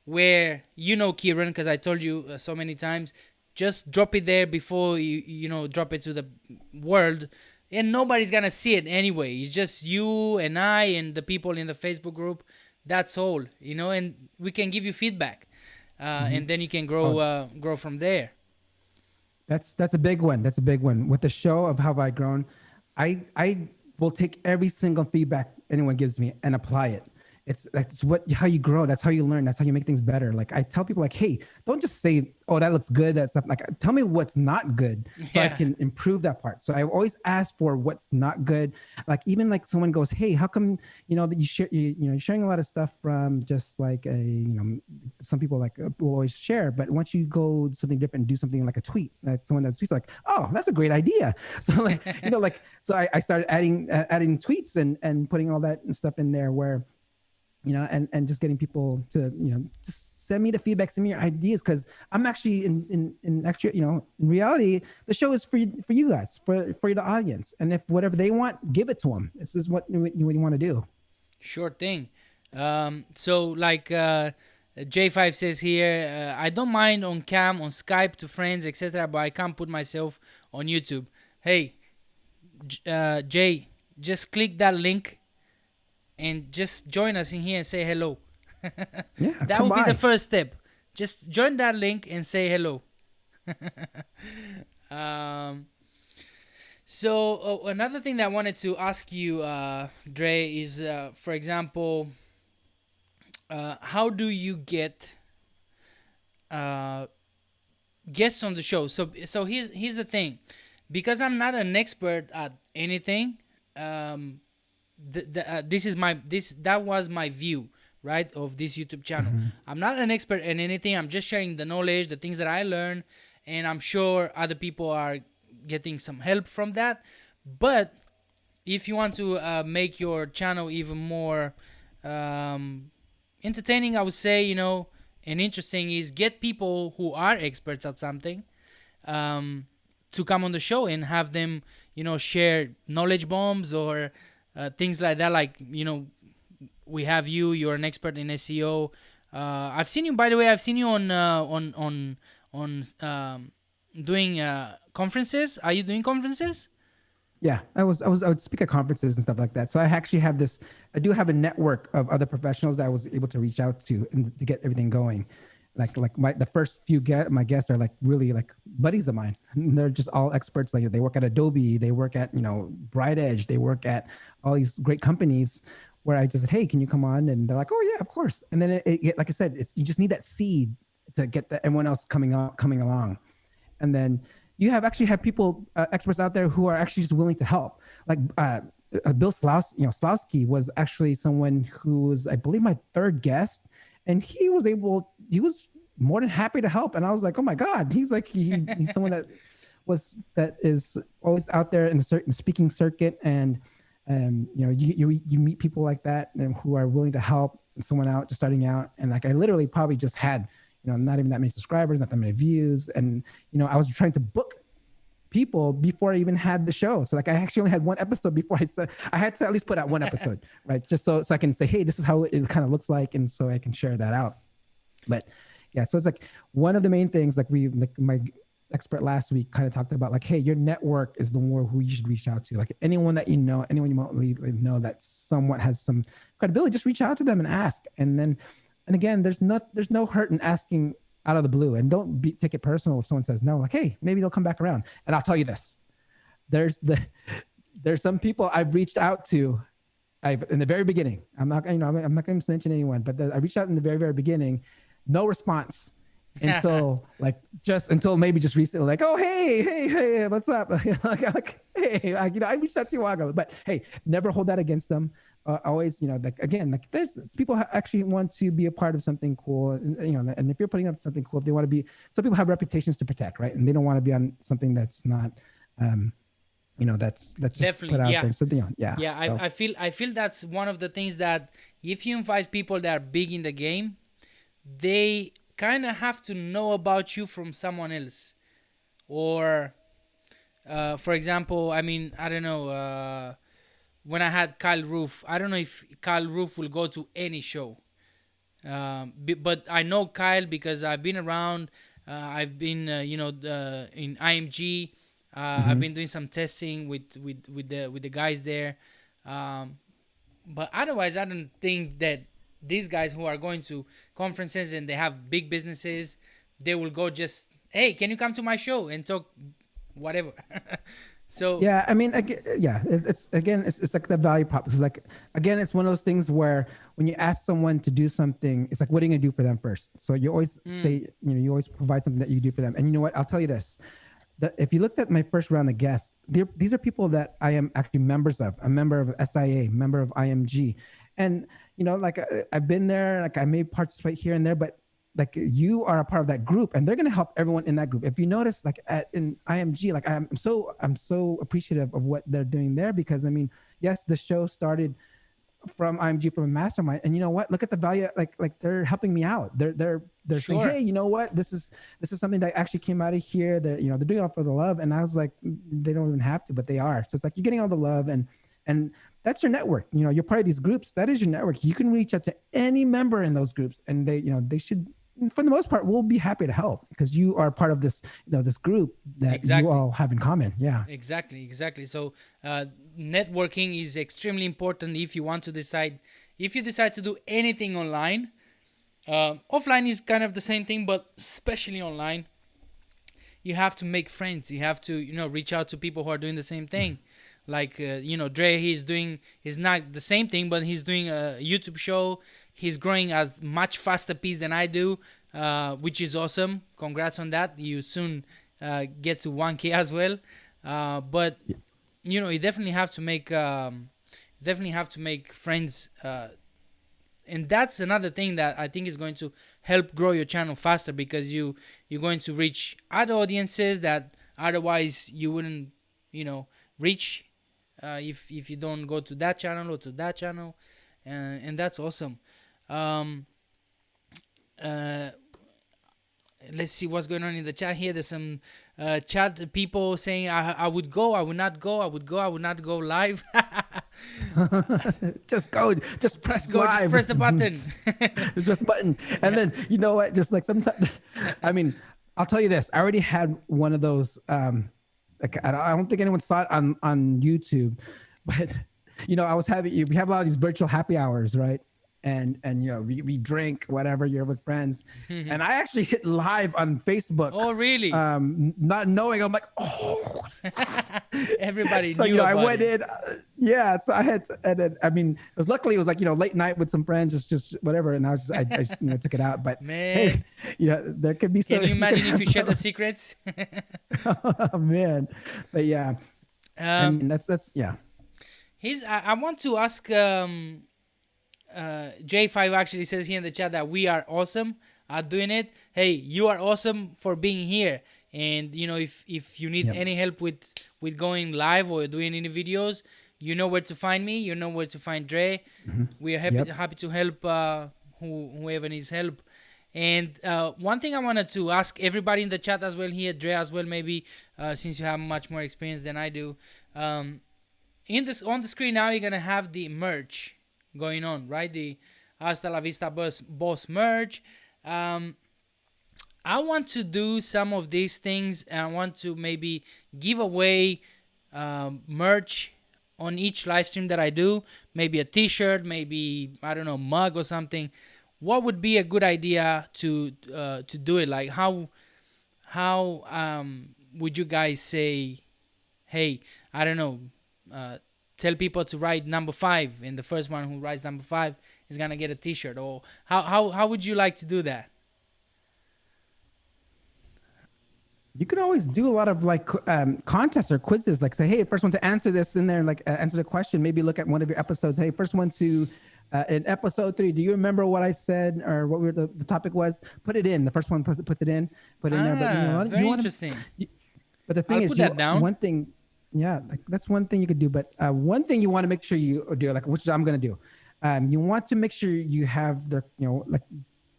where Kieran, because I told you so many times, just drop it there before you drop it to the world, and nobody's gonna see it anyway. It's just you and I and the people in the Facebook group. That's all, and we can give you feedback, and then you can grow from there. That's a big one. That's a big one. With the show of How Have I Grown, I will take every single feedback anyone gives me and apply it. That's what how you grow. That's how you learn. That's how you make things better. Like I tell people, like, hey, don't just say, "Oh, that looks good." That stuff. Like, tell me what's not good, so I can improve that part. So I always ask for what's not good. Like even like someone goes, "Hey, how come that you share you're sharing a lot of stuff from just like a some people like will always share, but once you go something different, do something like a tweet, like someone that tweets like, oh, that's a great idea." So like so I started adding tweets and putting all that and stuff in there where. And just getting people to, just send me the feedback, send me your ideas. Cause I'm actually in actually, in reality, the show is for you guys, for the audience. And if whatever they want, give it to them. This is what you want to do. Sure thing. So like J5 says here, I don't mind on cam, on Skype to friends, etc. But I can't put myself on YouTube. Hey, Jay, just click that link and just join us in here and say hello. Yeah, that would be the first step. Just join that link and say hello. So another thing that I wanted to ask you, Dre, is for example, how do you get guests on the show? So here's the thing, because I'm not an expert at anything. That was my view, right, of this YouTube channel. I'm not an expert in anything. I'm just sharing the knowledge, the things that I learned, and I'm sure other people are getting some help from that. But if you want to make your channel even more entertaining, I would say, and interesting, is get people who are experts at something to come on the show and have them, share knowledge bombs or things like that. Like, we have you're an expert in SEO. I've seen you, by the way, on doing conferences. Are you doing conferences? Yeah, I would speak at conferences and stuff like that. So I actually have I do have a network of other professionals that I was able to reach out to and to get everything going. Like the first few my guests are like really like buddies of mine. And they're just all experts. Like they work at Adobe, they work at Bright Edge, they work at all these great companies. Where I just said, hey, can you come on? And they're like, oh yeah, of course. And then it like I said, you just need that seed to get everyone else coming along. And then you actually have people, experts out there who are actually just willing to help. Like Bill Slawski was actually someone who was, I believe, my third guest. And he was more than happy to help. And I was like, oh my God, he's like, he's someone that is always out there in the speaking circuit. And, you meet people like that who are willing to help someone out, just starting out. And like, I literally probably just had, not even that many subscribers, not that many views. And, I was trying to book people before I even had the show. So like, I actually only had one episode before I had to at least put out one episode, right? Just so I can say, hey, this is how it kind of looks like. And so I can share that out. But yeah, so it's like one of the main things, like my expert last week kind of talked about, like, hey, your network is the one who you should reach out to. Like anyone that anyone you might know that somewhat has some credibility, just reach out to them and ask. And again, there's no hurt in asking out of the blue, and don't take it personal if someone says no. Like, hey, maybe they'll come back around. And I'll tell you this: there's some people I've reached out to. In the very beginning, I'm not going to mention anyone, but I reached out in the very, very beginning, no response until maybe just recently, like, oh, hey, what's up? like, hey, I reached out to you a while ago, but hey, never hold that against them. Always, there's people actually want to be a part of something cool, and if you're putting up something cool, if they want to be, some people have reputations to protect, right? And they don't want to be on something that's not, that's just definitely put out there. So, I feel that's one of the things that if you invite people that are big in the game, they kind of have to know about you from someone else, or, for example, I don't know. When I had Kyle Roof, I don't know if Kyle Roof will go to any show. But I know Kyle because I've been around. I've been, in IMG. I've been doing some testing with the guys there. But otherwise, I don't think that these guys who are going to conferences and they have big businesses, they will go just hey, can you come to my show and talk whatever? So Yeah, I mean, it's like the value prop. It's like, again, it's one of those things where when you ask someone to do something, it's like, what are you gonna do for them first? So you always say, you always provide something that you do for them. And you know what? I'll tell you this: that if you looked at my first round of guests, these are people that I am actually members of. A member of SIA, member of IMG, and like I've been there. Like I may participate here and there, but like you are a part of that group, and they're going to help everyone in that group. If you notice, like in IMG, like I'm so appreciative of what they're doing there, because I mean, yes, the show started from IMG, from a mastermind, and you know what? Look at the value. Like they're helping me out. They're saying, hey, you know what? This is something that actually came out of here. They're they're doing it for the love, and I was like, they don't even have to, but they are. So it's like you're getting all the love, and that's your network. You're part of these groups. That is your network. You can reach out to any member in those groups, and they should, for the most part, we'll be happy to help, because you are part of this, this group that you all have in common. Yeah, exactly. So networking is extremely important if you decide to do anything online. Offline is kind of the same thing, but especially online, you have to make friends. You have to reach out to people who are doing the same thing. Like Dre, he's not the same thing, but he's doing a YouTube show. He's growing at much faster pace than I do, which is awesome. Congrats on that. You soon get to 1K as well. But you definitely have to make friends. And that's another thing that I think is going to help grow your channel faster, because you're going to reach other audiences that otherwise you wouldn't reach if you don't go to that channel or to that channel, and that's awesome. Let's see what's going on in the chat here. There's some chat people saying I would go, I would not go, I would go, I would not go live. just go, just press live. Just press the button. Just press the button. And then you know what, just like sometimes, I mean, I'll tell you this, I already had one of those like I don't think anyone saw it on YouTube, but I was having, we have a lot of these virtual happy hours, right? And we drink whatever, you're with friends, and I actually hit live on Facebook. Oh really? Not knowing, I'm like, oh. Everybody so knew I about went it. in, so I had to, and then, I mean, it was luckily like late night with some friends, just whatever, and I just took it out. But man, hey, there could be some. Can you imagine if you share the secrets? Oh man, but yeah, I mean, that's yeah. I want to ask. J5 actually says here in the chat that we are awesome at doing it. Hey, you are awesome for being here. And if you need any help with going live or doing any videos, you know where to find me. You know where to find Dre. We are happy to help whoever needs help. And one thing I wanted to ask everybody in the chat as well here, Dre as well, maybe since you have much more experience than I do. On the screen now, you're gonna have the merch going on, right? The Hasta la Vista Boss merch. I want to do some of these things, and I want to maybe give away merch on each live stream that I do. Maybe a t-shirt, maybe, I don't know, mug or something. What would be a good idea to do it? Like how would you guys say, hey, I don't know, tell people to write number 5, and the first one who writes number 5 is gonna get a t-shirt? Or how would you like to do that? You could always do a lot of like contests or quizzes, like say, hey, first one to answer this in there, like answer the question, maybe look at one of your episodes. Hey, first one to in episode 3, do you remember what I said or what the topic was? Put it in. The first one puts it in, put it in there. But very interesting. But the thing is, put that down. One thing. Yeah, like that's one thing you could do. But one thing you want to make sure you do, like which I'm going to do, you want to make sure you have the, like,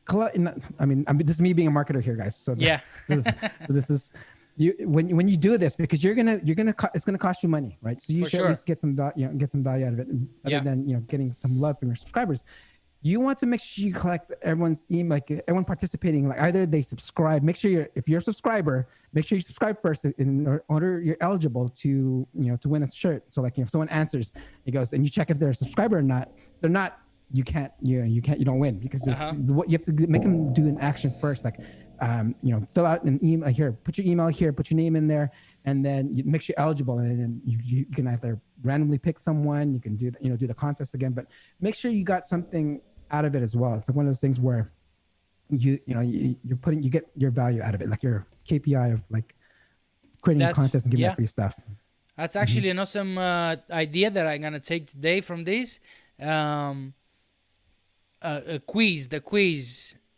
I mean, this is me being a marketer here, guys. So yeah, this is you when you do this, because it's gonna cost you money, right? So you should at least get some value out of it, other than getting some love from your subscribers. You want to make sure you collect everyone's email, like everyone participating, like either they subscribe. Make sure if you're a subscriber, make sure you subscribe first in order you're eligible to to win a shirt. So like if someone answers, it goes, and you check if they're a subscriber or not. If they're not, you don't win, because what you have to make them do an action first. Like fill out an email here, put your email here, put your name in there, and then it makes you eligible. And then you can either randomly pick someone, you can do do the contest again, but make sure you got something out of it as well. It's like one of those things where you get your value out of it, like your KPI of like creating a contest and giving out free stuff. That's actually an awesome idea that I'm gonna take today from this. The quiz,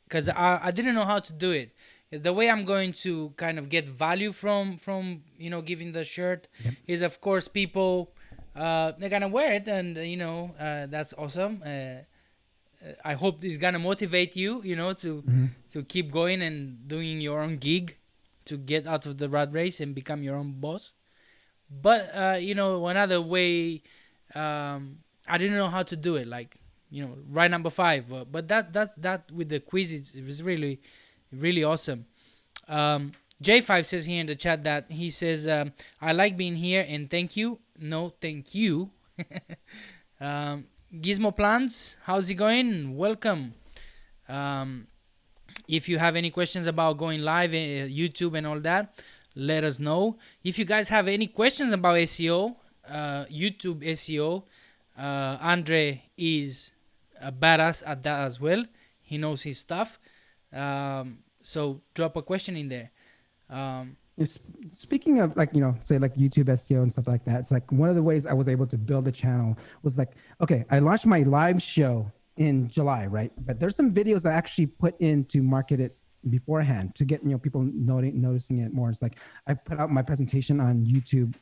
because I didn't know how to do it. The way I'm going to kind of get value from giving the shirt is, of course, people they're gonna wear it, and that's awesome. I hope it's gonna motivate you, to keep going and doing your own gig, to get out of the rat race and become your own boss. But another way, I didn't know how to do it, like right number 5. But that with the quiz, it was really, really awesome. J5 says here in the chat that he says, I like being here and thank you. No, thank you. Gizmo Plans, how's it going? Welcome. If you have any questions about going live, YouTube and all that, let us know. If you guys have any questions about SEO, YouTube SEO, Andre is a badass at that as well. He knows his stuff. So drop a question in there. Speaking of say like YouTube SEO and stuff like that, it's like one of the ways I was able to build a channel was like, okay, I launched my live show in July, right? But there's some videos I actually put in to market it beforehand to get people noticing it more. It's like I put out my presentation on YouTube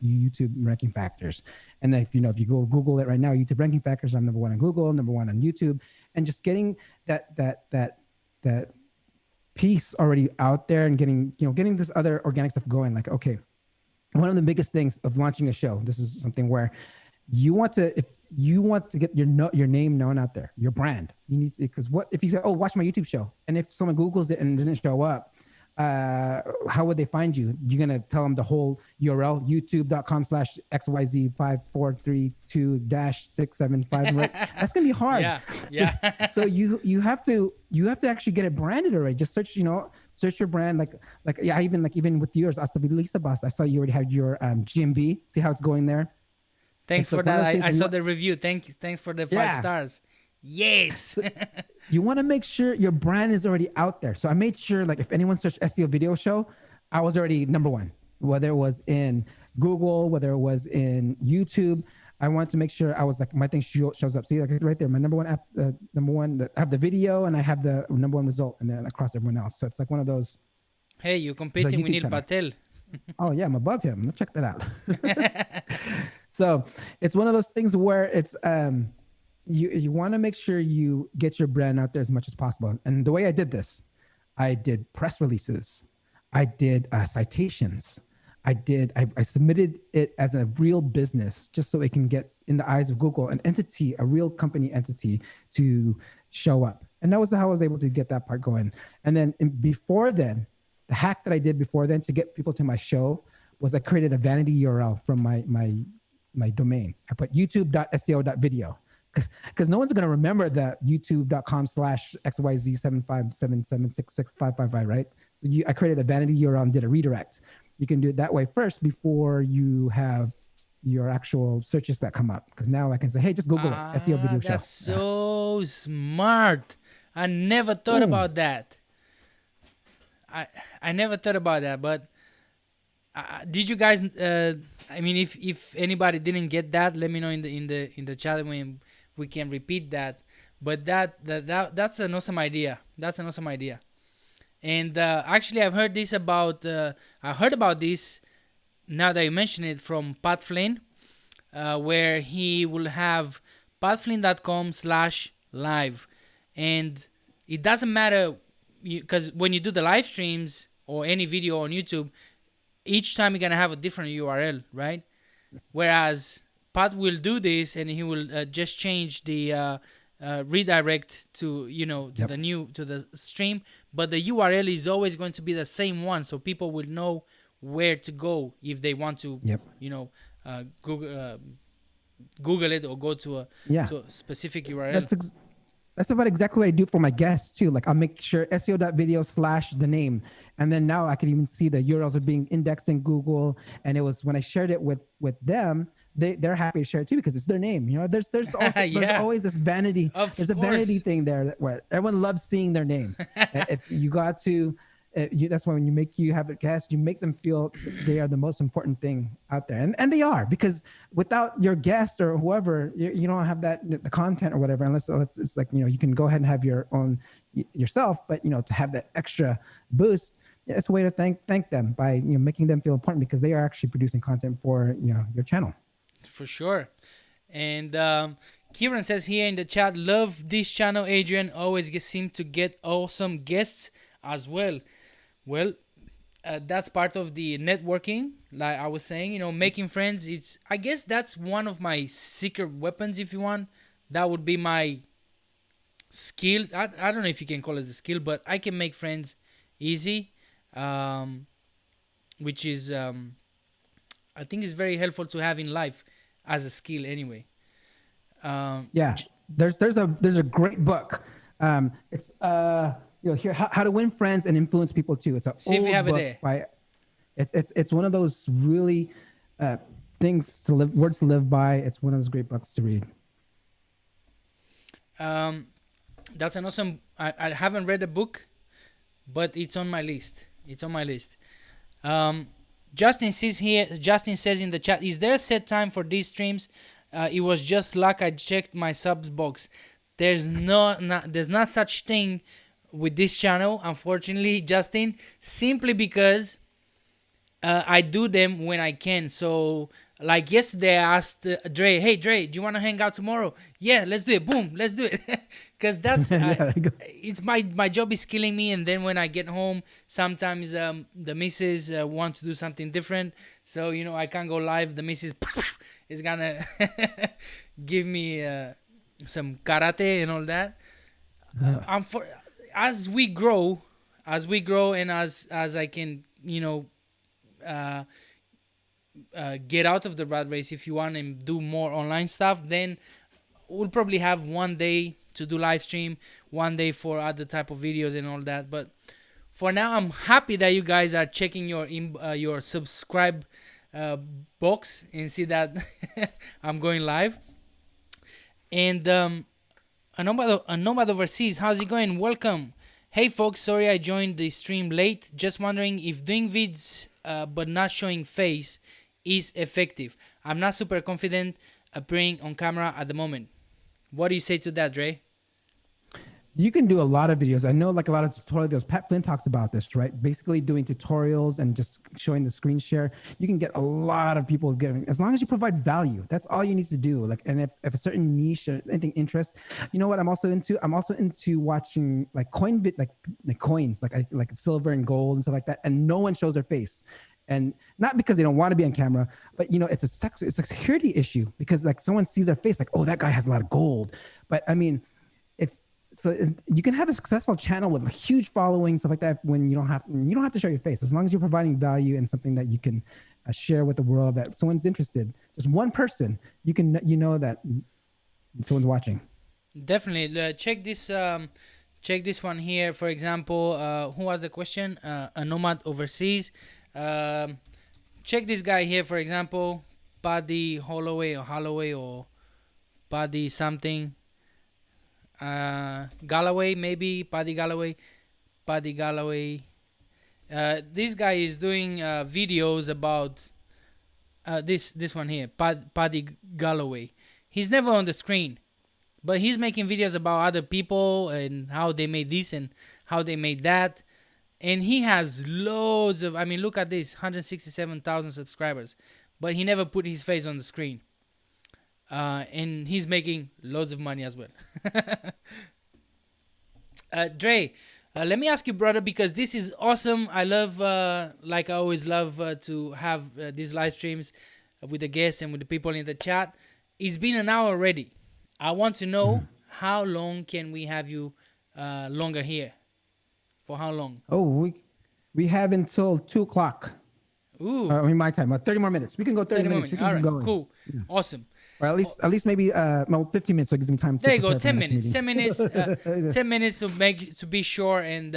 ranking factors, and if you go Google it right now, YouTube ranking factors, I'm number 1 on Google, number 1 on YouTube, and just getting that piece already out there and getting this other organic stuff going. Like, okay, one of the biggest things of launching a show, this is something where if you want to get your name known out there, your brand, you need to, because what if you say, oh, watch my YouTube show, and if someone Googles it and it doesn't show up, how would they find you? You're going to tell them the whole URL, youtube.com/xyz5432-675, right? That's going to be hard. Yeah. So you have to actually get it branded already. Just search your brand. Even with yours, Hasta Lisa Boss, I saw you already had your GMB. See how it's going there? Thanks for that. I saw the review. Thanks for the 5 stars. Yes. So you want to make sure your brand is already out there. So I made sure, like, if anyone searched SEO video show, I was already number 1, whether it was in Google, whether it was in YouTube. I want to make sure I was like, my thing shows up. See, like right there, my number 1 app, number 1, I have the video and I have the number 1 result, and then across everyone else. So it's like one of those. Hey, you're competing with Neil Patel. Oh yeah, I'm above him. Let's check that out. So it's one of those things where it's you want to make sure you get your brand out there as much as possible. And the way I did this, I did press releases, I did citations, I submitted it as a real business, just so it can get in the eyes of Google, an entity, a real company entity, to show up. And that was how I was able to get that part going. And then before then, the hack that I did before then to get people to my show was I created a vanity URL from my domain. I put youtube.seo.video because no one's going to remember the youtube.com/xyz757766555, right? So I created a vanity URL and did a redirect. You can do it that way first before you have your actual searches that come up. Because now I can say, hey, just Google it, SEO video show. That's so smart. I never thought about that. I never thought about that, but did you guys? I mean, if anybody didn't get that, let me know in the chat when we can repeat that. But that's an awesome idea. That's an awesome idea. And actually, I've heard this about. I heard about this now that you mention it from Pat Flynn, where he will have patflynn.com/live, and it doesn't matter. Because when you do the live streams or any video on YouTube, each time you're going to have a different URL, right? Whereas Pat will do this and he will just change the redirect to, to the stream. But the URL is always going to be the same one. So people will know where to go if they want to, Google it or go to a specific URL. That's about exactly what I do for my guests too. Like I'll make sure SEO.video/the name. And then now I can even see the URLs are being indexed in Google. And it was when I shared it with them, they're happy to share it too because it's their name. You know, there's also Yeah. there's always this vanity. There's a vanity course. thing there where everyone loves seeing their name. It's you got to that's why when you have a guest, you make them feel they are the most important thing out there, and they are, because without your guest or whoever, you don't have the content or whatever, unless it's like, you can go ahead and have your own yourself, but to have that extra boost, it's a way to thank them by making them feel important because they are actually producing content for your channel. For sure. And Kieran says here in the chat, love this channel, Adrian. Always seem to get awesome guests as well. Well, that's part of the networking, like I was saying, making friends. I guess that's one of my secret weapons, if you want. That would be my skill. I don't know if you can call it a skill, but I can make friends easy, which is, I think is very helpful to have in life as a skill anyway. Yeah, there's a great book. It's here, how to win friends and influence people too. It's an See if old you have it book there. by it's one of those really words to live by. It's one of those great books to read. That's an awesome. I haven't read the book, but it's on my list. Justin says in the chat, is there a set time for these streams? It was just luck. I checked my subs box. There's not such thing with this channel, unfortunately, Justin, simply because I do them when I can. So like yesterday I asked Dre, hey Dre, do you want to hang out tomorrow? Yeah, let's do it. Boom, let's do it. Because that's it's my job is killing me, and then when I get home sometimes the missus want to do something different, so I can't go live. The missus is gonna give me some karate and all that. As we grow, and as I can get out of the rat race, if you want, and do more online stuff, then we'll probably have one day to do live stream, one day for other type of videos and all that. But for now, I'm happy that you guys are checking your subscribe box and see that I'm going live. And a nomad overseas, how's it going? Welcome. Hey folks, sorry I joined the stream late. Just wondering if doing vids but not showing face is effective. I'm not super confident appearing on camera at the moment. What do you say to that, Dre? You can do a lot of videos. I know, like a lot of tutorial videos. Pat Flynn talks about this, right? Basically doing tutorials and just showing the screen share. You can get a lot of people getting, as long as you provide value. That's all you need to do. Like, and if a certain niche or anything interests, you know what I'm also into? I'm also into watching like coins, like silver and gold and stuff like that. And no one shows their face. And not because they don't want to be on camera, but it's a security issue, because like someone sees their face, like, oh, that guy has a lot of gold. But I mean, so you can have a successful channel with a huge following, stuff like that, when you don't have to show your face, as long as you're providing value and something that you can share with the world, that someone's interested. Just one person, that someone's watching. Definitely. Check this one here, for example. Who was the question? A nomad overseas. Check this guy here, for example, Paddy Holloway or Paddy something. Galloway, maybe Paddy Galloway. This guy is doing videos about this one here, Paddy Galloway. He's never on the screen, but he's making videos about other people and how they made this and how they made that. And he has loads of, look at this, 167,000 subscribers, but he never put his face on the screen. And he's making loads of money as well. Dre, let me ask you, brother, because this is awesome. I love, like I always love to have these live streams with the guests and with the people in the chat. It's been an hour already. I want to know how long can we have you longer here? For how long? Oh, we have until 2:00. Ooh. My time, 30 more minutes. We can go 30 minutes. We can All right, keep going. cool. Yeah. Awesome. Or at least maybe 15 minutes, so it gives me time to There you go, prepare for 10 the next minutes. meeting. 10 minutes, 10 minutes to be sure. And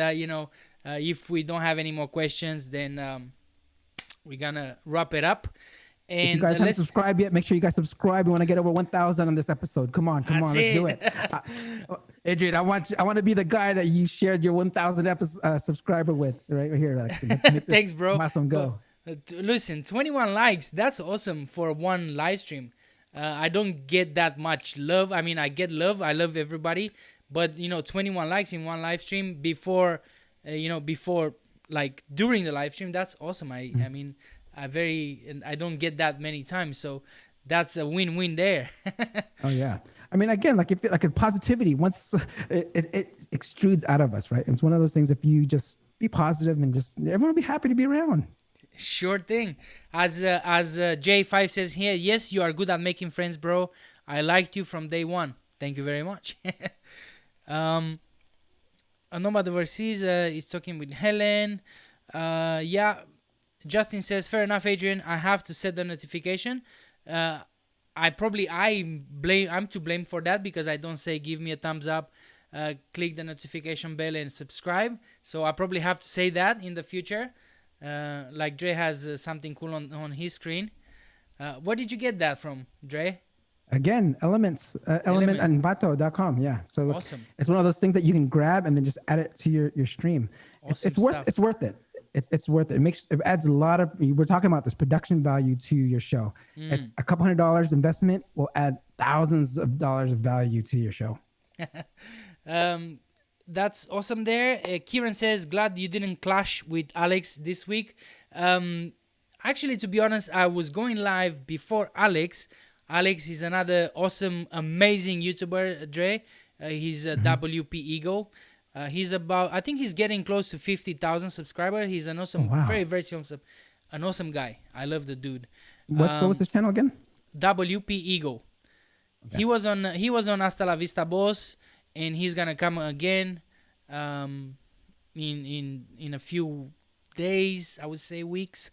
if we don't have any more questions, then we're gonna wrap it up. If you And guys haven't subscribed yet, make sure you guys subscribe. We want to get over 1,000 on this episode. Come on, let's do it. Adrian, I want to be the guy that you shared your 1,000 subscriber with right here. Like, let's make this Thanks, bro. Awesome, go. Listen, 21 likes. That's awesome for one live stream. I don't get that much love. I mean, I get love. I love everybody, but 21 likes in one live stream before like during the live stream. That's awesome. I mean. I don't get that many times, so that's a win-win there. Oh yeah, I mean, again, like if positivity, once it extrudes out of us, right? It's one of those things. If you just be positive and just everyone will be happy to be around. Sure thing. As J5 says here, yes, you are good at making friends, bro. I liked you from day one. Thank you very much. Nomad Overseas is talking with Helen. Yeah. Justin says, fair enough, Adrian. I have to set the notification. I'm to blame for that because I don't say give me a thumbs up, click the notification bell and subscribe. So I probably have to say that in the future. Like Dre has something cool on his screen. Where did you get that from, Dre? Again, elementandvato.com. Yeah. So awesome. It's one of those things that you can grab and then just add it to your stream. Awesome It's worth it. It's worth it. It adds a lot of, we're talking about this production value to your show. It's a couple $100 investment will add thousands of dollars of value to your show. That's awesome there. Kieran says, glad you didn't clash with Alex this week. Actually, to be honest, I was going live before Alex. Alex is another awesome, amazing YouTuber, Dre. He's a WP Ego. He's I think he's getting close to 50,000 subscribers. He's an awesome, very, very awesome, an awesome guy. I love the dude. What was his channel again? WP Ego. Okay. He was on Hasta La Vista Boss, and he's gonna come again in a few days, I would say weeks.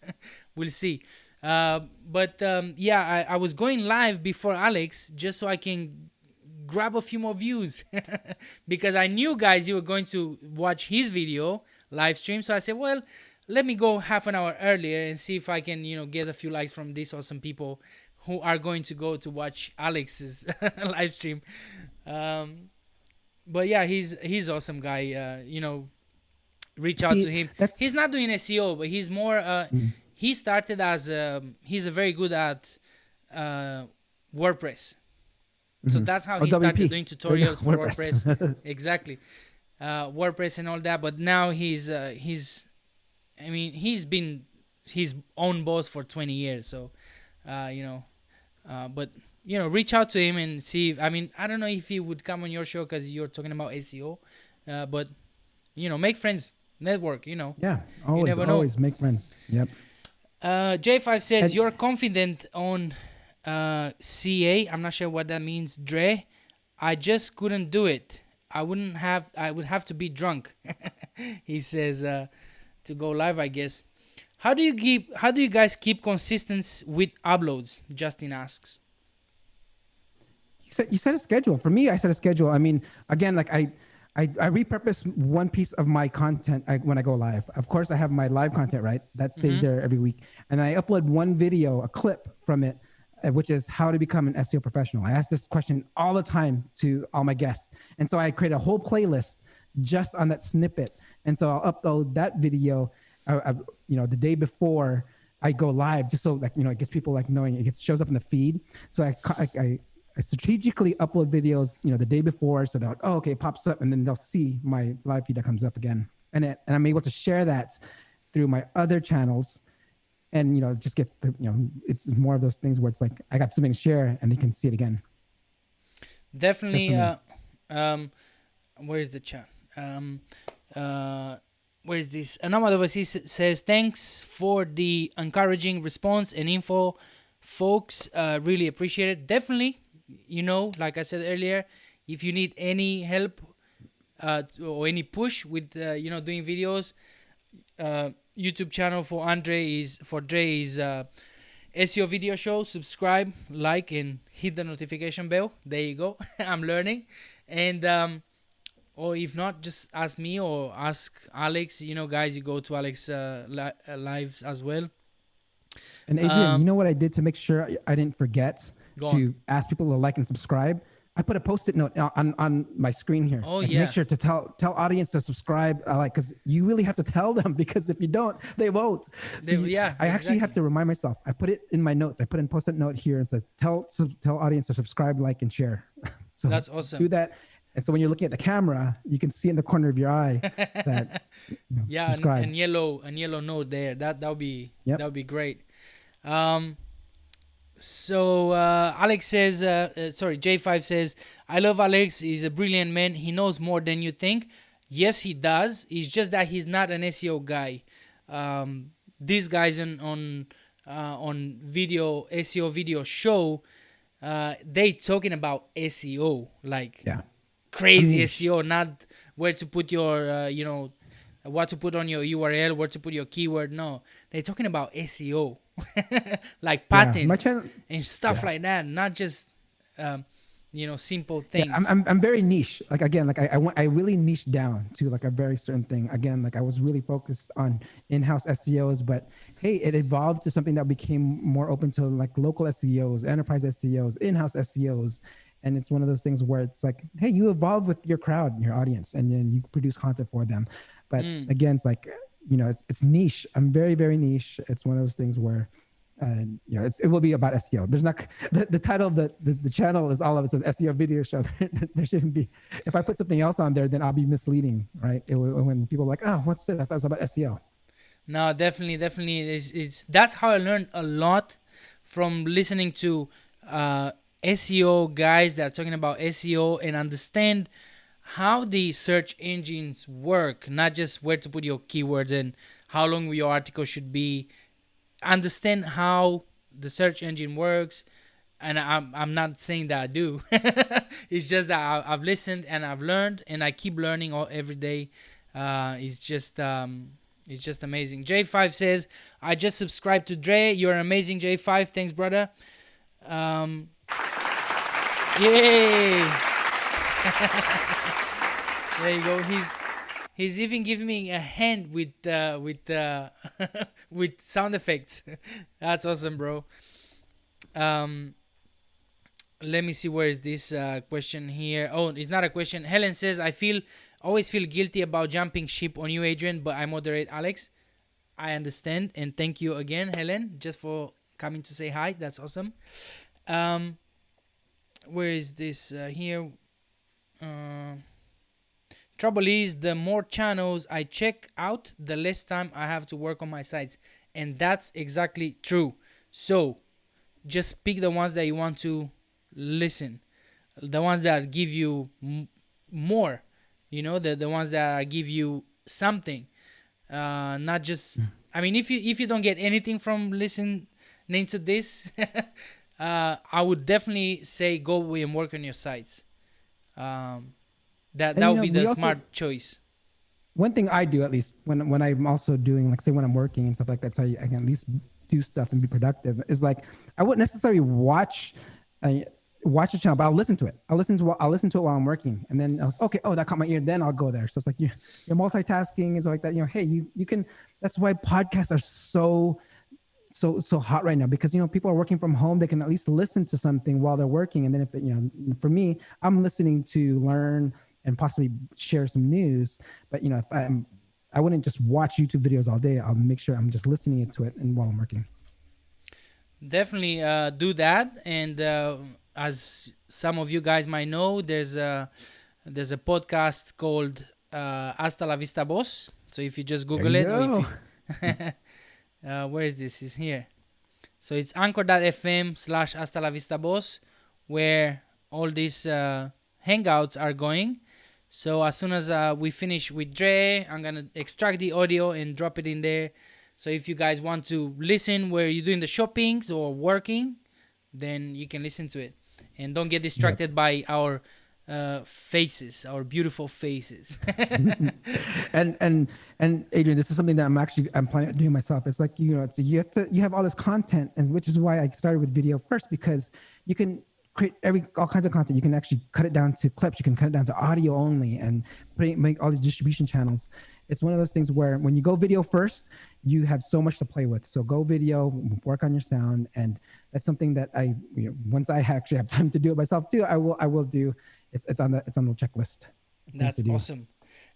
We'll see. But I was going live before Alex just so I can grab a few more views because I knew, guys, you were going to watch his video live stream. So I said, well, let me go half an hour earlier and see if I can, get a few likes from these awesome people who are going to go to watch Alex's live stream. But yeah, he's awesome guy. Reach out to him. He's not doing SEO, but he's more. He started as he's very good at WordPress. So that's how he started doing tutorials for WordPress. Exactly. WordPress and all that. But now he's been his own boss for 20 years. So, but reach out to him and see. I don't know if he would come on your show because you're talking about SEO, but make friends, network. Yeah, always make friends. Yep. J5 says you're confident on CA. I'm not sure what that means, Dre. I just couldn't do it. I would have to be drunk. He says to go live, I guess. How do you guys keep consistency with uploads? Justin asks. You set a schedule. For me, I set a schedule. Again, like I repurpose one piece of my content when I go live. Of course, I have my live content, right? That stays there every week. And I upload one video, a clip from it, which is how to become an SEO professional. I ask this question all the time to all my guests. And so I create a whole playlist just on that snippet. And so I'll upload that video, the day before I go live, just so it gets people knowing shows up in the feed. So I strategically upload videos, the day before, so they're like, oh, okay, it pops up, and then they'll see my live feed that comes up again. And I'm able to share that through my other channels. And, it just gets it's more of those things where it's like, I got something to share and they can see it again. Definitely. Where is the chat? Where is this? Nomad Overseas says, thanks for the encouraging response and info, folks. Really appreciate it. Definitely. Like I said earlier, if you need any help or any push with doing videos, YouTube channel for Dre is SEO Video Show. Subscribe, like, and hit the notification bell. There you go. I'm learning. And or if not, just ask me or ask Alex. You know, guys, you go to Alex lives as well. And Adrian, you know what I did to make sure I didn't forget Go to on. ask people to like and subscribe? I put a Post-it note on my screen here. Oh, and yeah. Make sure to tell audience to subscribe, because you really have to tell them, because if you don't, they won't. I actually have to remind myself. I put it in my notes. I put in Post-it note here and said, tell audience to subscribe, like, and share. So That's awesome. Do that. And so when you're looking at the camera, you can see in the corner of your eye that subscribe. and yellow note there. That would be great. So Alex says, J5 says, I love Alex. He's a brilliant man. He knows more than you think. Yes, he does. It's just that he's not an SEO guy. These guys on video, SEO Video Show, they talking about SEO, like crazy SEO, not where to put your, what to put on your URL, where to put your keyword. No, they're talking about SEO. Like patents and stuff like that, not just simple things. I'm very niche. Like, again, like I really niched down to like a very certain thing. Again, like I was really focused on in-house SEOs, but hey, it evolved to something that became more open to like local SEOs, enterprise SEOs, in-house SEOs. And it's one of those things where it's like, hey, you evolve with your crowd and your audience, and then you produce content for them. But again, it's like, it's niche. I'm very, very niche. It's one of those things where, it will be about SEO. There's not the title of the channel is all of it says SEO Video Show. There shouldn't be. If I put something else on there, then I'll be misleading, right? When people are like, oh, what's it? I thought it was about SEO. No, definitely. It's that's how I learned a lot from listening to SEO guys that are talking about SEO and understand how the search engines work, not just where to put your keywords and how long your article should be. Understand how the search engine works, and I'm not saying that I do. It's just that I've listened and I've learned, and I keep learning every day. It's just amazing. J5 says, I just subscribed to Dre. You're amazing, J5. Thanks, brother. Yay. There you go. He's even giving me a hand with with sound effects. That's awesome, bro. Let me see, where is this question here? Oh, it's not a question. Helen says, I always feel guilty about jumping ship on you, Adrian, but I moderate Alex. I understand, and thank you again, Helen, just for coming to say hi. That's awesome. Where is this here? Trouble is, the more channels I check out, the less time I have to work on my sites. And that's exactly true. So just pick the ones that you want to listen. The ones that give you more, the ones that give you something. Not just, I mean, if you don't get anything from listening to this, I would definitely say go and work on your sites. That would be the smart choice. One thing I do, at least when I'm also doing, like, say when I'm working and stuff like that, so I can at least do stuff and be productive, is like I wouldn't necessarily watch the channel, but I'll listen to it. I'll listen to it while I'm working, and then okay, that caught my ear. Then I'll go there. So it's like you're multitasking and stuff like that. Hey, you can. That's why podcasts are so hot right now, because people are working from home. They can at least listen to something while they're working, and then if for me, I'm listening to learn and possibly share some news. But if I wouldn't just watch YouTube videos all day. I'll make sure I'm just listening to it and while I'm working. Definitely do that. And as some of you guys might know, there's a podcast called Hasta la Vista Boss. So if you just Google it, where is this? It's here. So it's anchor.fm/Hasta la Vista Boss, where all these hangouts are going. So as soon as we finish with Dre, I'm going to extract the audio and drop it in there. So if you guys want to listen where you're doing the shoppings or working, then you can listen to it. And don't get distracted by our faces, our beautiful faces. and Adrian, this is something that I'm planning on doing myself. It's like, it's you have all this content, and which is why I started with video first, because you can create all kinds of content. You can actually cut it down to clips. You can cut it down to audio only, and make all these distribution channels. It's one of those things where when you go video first, you have so much to play with. So go video, work on your sound, and that's something that once I actually have time to do it myself too, I will do. It's on the checklist. That's awesome.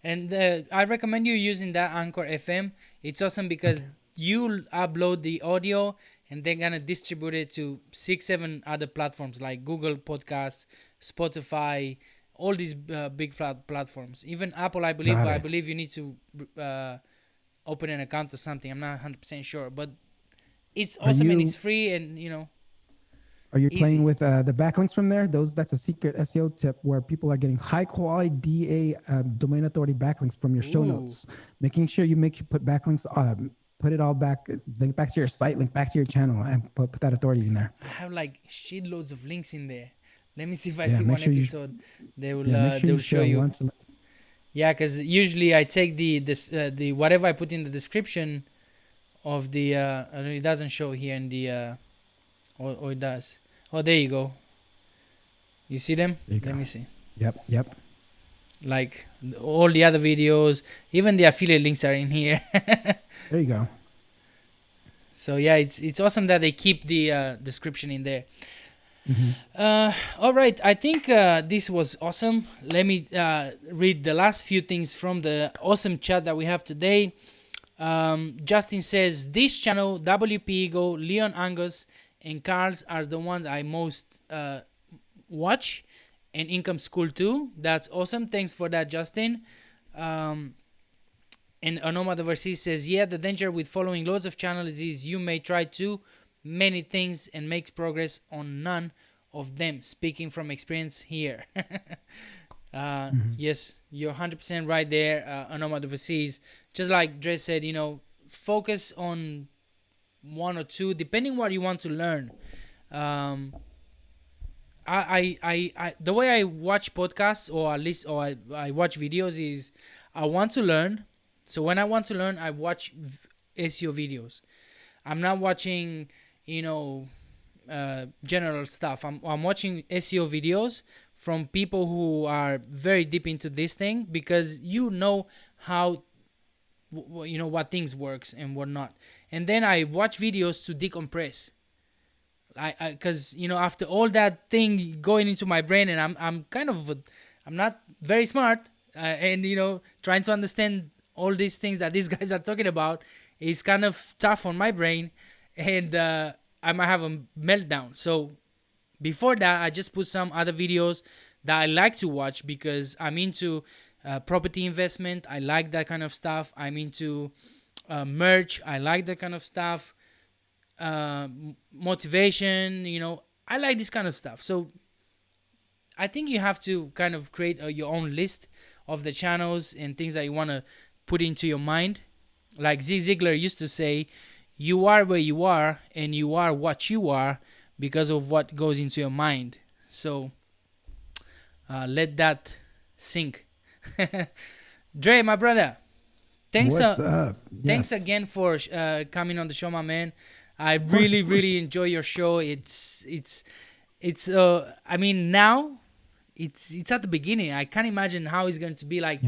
And I recommend you using that Anchor FM. It's awesome because you upload the audio and they're going to distribute it to 6-7 other platforms like Google Podcasts, Spotify, all these big platforms. Even Apple, I believe, but I believe you need to open an account or something. I'm not 100% sure, but it's awesome and it's free, and Are you playing with the backlinks from there? That's a secret SEO tip where people are getting high quality DA domain authority backlinks from your show notes. Making sure you put backlinks, put it all back, link back to your site, link back to your channel, and put that authority in there. I have like shitloads of links in there. Let me see if I see one episode. They will show you. Yeah, because usually I take the whatever I put in the description of the it doesn't show here in the or it does. Oh, there you go. You see them? Let me see. Yep. Like all the other videos, even the affiliate links are in here. There you go. So yeah, it's awesome that they keep the description in there. All right, I think this was awesome. Let me read the last few things from the awesome chat that we have today. Justin says, this channel, WP Ego, Leon Angus, and Carl's are the ones I most watch, and Income School too. That's awesome. Thanks for that, Justin. And Anoma Overseas says, yeah, the danger with following loads of channels is you may try too many things and makes progress on none of them. Speaking from experience here. Yes, you're 100% right there, Anoma Overseas. Just like Dre said, focus on one or two, depending what you want to learn. I the way I watch podcasts, or at least I watch videos, is I want to learn. So when I want to learn, I watch SEO videos. I'm not watching general stuff. I'm watching SEO videos from people who are very deep into this thing, because how what things works and what not. And then I watch videos to decompress. Because after all that thing going into my brain, and I'm not very smart, and trying to understand all these things that these guys are talking about is kind of tough on my brain, and I might have a meltdown. So before that, I just put some other videos that I like to watch, because I'm into property investment. I like that kind of stuff. I'm into merch. I like that kind of stuff. Motivation, I like this kind of stuff. So I think you have to kind of create your own list of the channels and things that you want to put into your mind. Like Zig Ziglar used to say, you are where you are, and you are what you are because of what goes into your mind. So let that sink. Dre, my brother, thanks. What's up? Thanks Yes. again for coming on the show, my man. I really enjoy your show. It's I mean, now it's at the beginning. I can't imagine how it's going to be like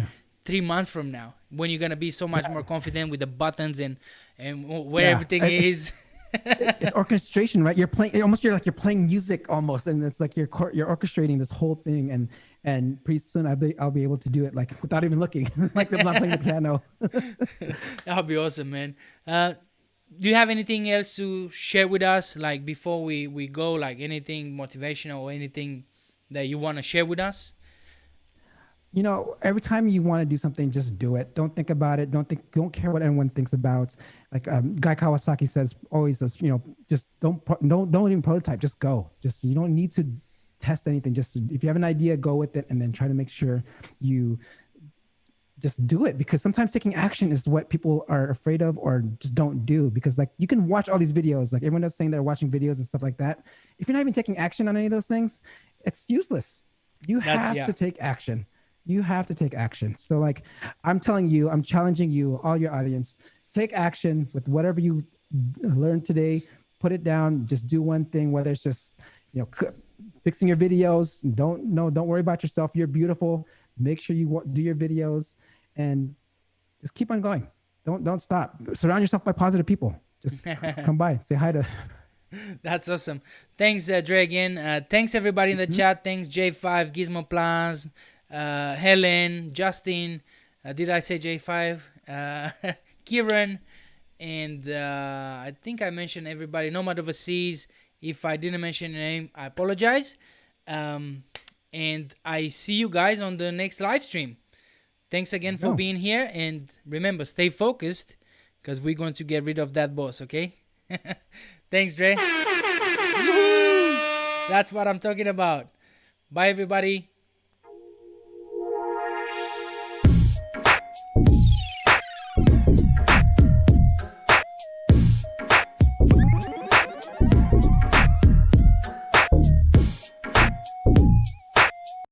3 months from now, when you're going to be so much more confident with the buttons and where everything is. It's orchestration, right? You're playing music almost, and it's like you're orchestrating this whole thing, and pretty soon I'll be able to do it like without even looking, like I'm not playing the piano. That would be awesome, man. Do you have anything else to share with us, like before we go, like anything motivational or anything that you want to share with us? Every time you want to do something, just do it. Don't think about it. Don't care what anyone thinks about. Like Guy Kawasaki always says, just don't even prototype. Just go. You don't need to test anything. Just if you have an idea, go with it, and then try to make sure you just do it. Because sometimes taking action is what people are afraid of or just don't do. Because like you can watch all these videos, like everyone is saying they're watching videos and stuff like that. If you're not even taking action on any of those things, it's useless. You have to take action. You have to take action. So like I'm telling you, I'm challenging you, all your audience, take action with whatever you learned today. Put it down. Just do one thing, whether it's just, fixing your videos. Don't worry about yourself. You're beautiful. Make sure you do your videos and just keep on going. Don't stop. Surround yourself by positive people. Just come by, say hi to. That's awesome. Thanks, Dre, again. Thanks, everybody in the chat. Thanks, J5, Gizmo Plans, Helen, Justin. Did I say J5? Kieran. And I think I mentioned everybody. Nomad Overseas. If I didn't mention your name, I apologize. And I see you guys on the next live stream. Thanks again for being here. And remember, stay focused because we're going to get rid of that boss, okay? Thanks, Dre. That's what I'm talking about. Bye, everybody.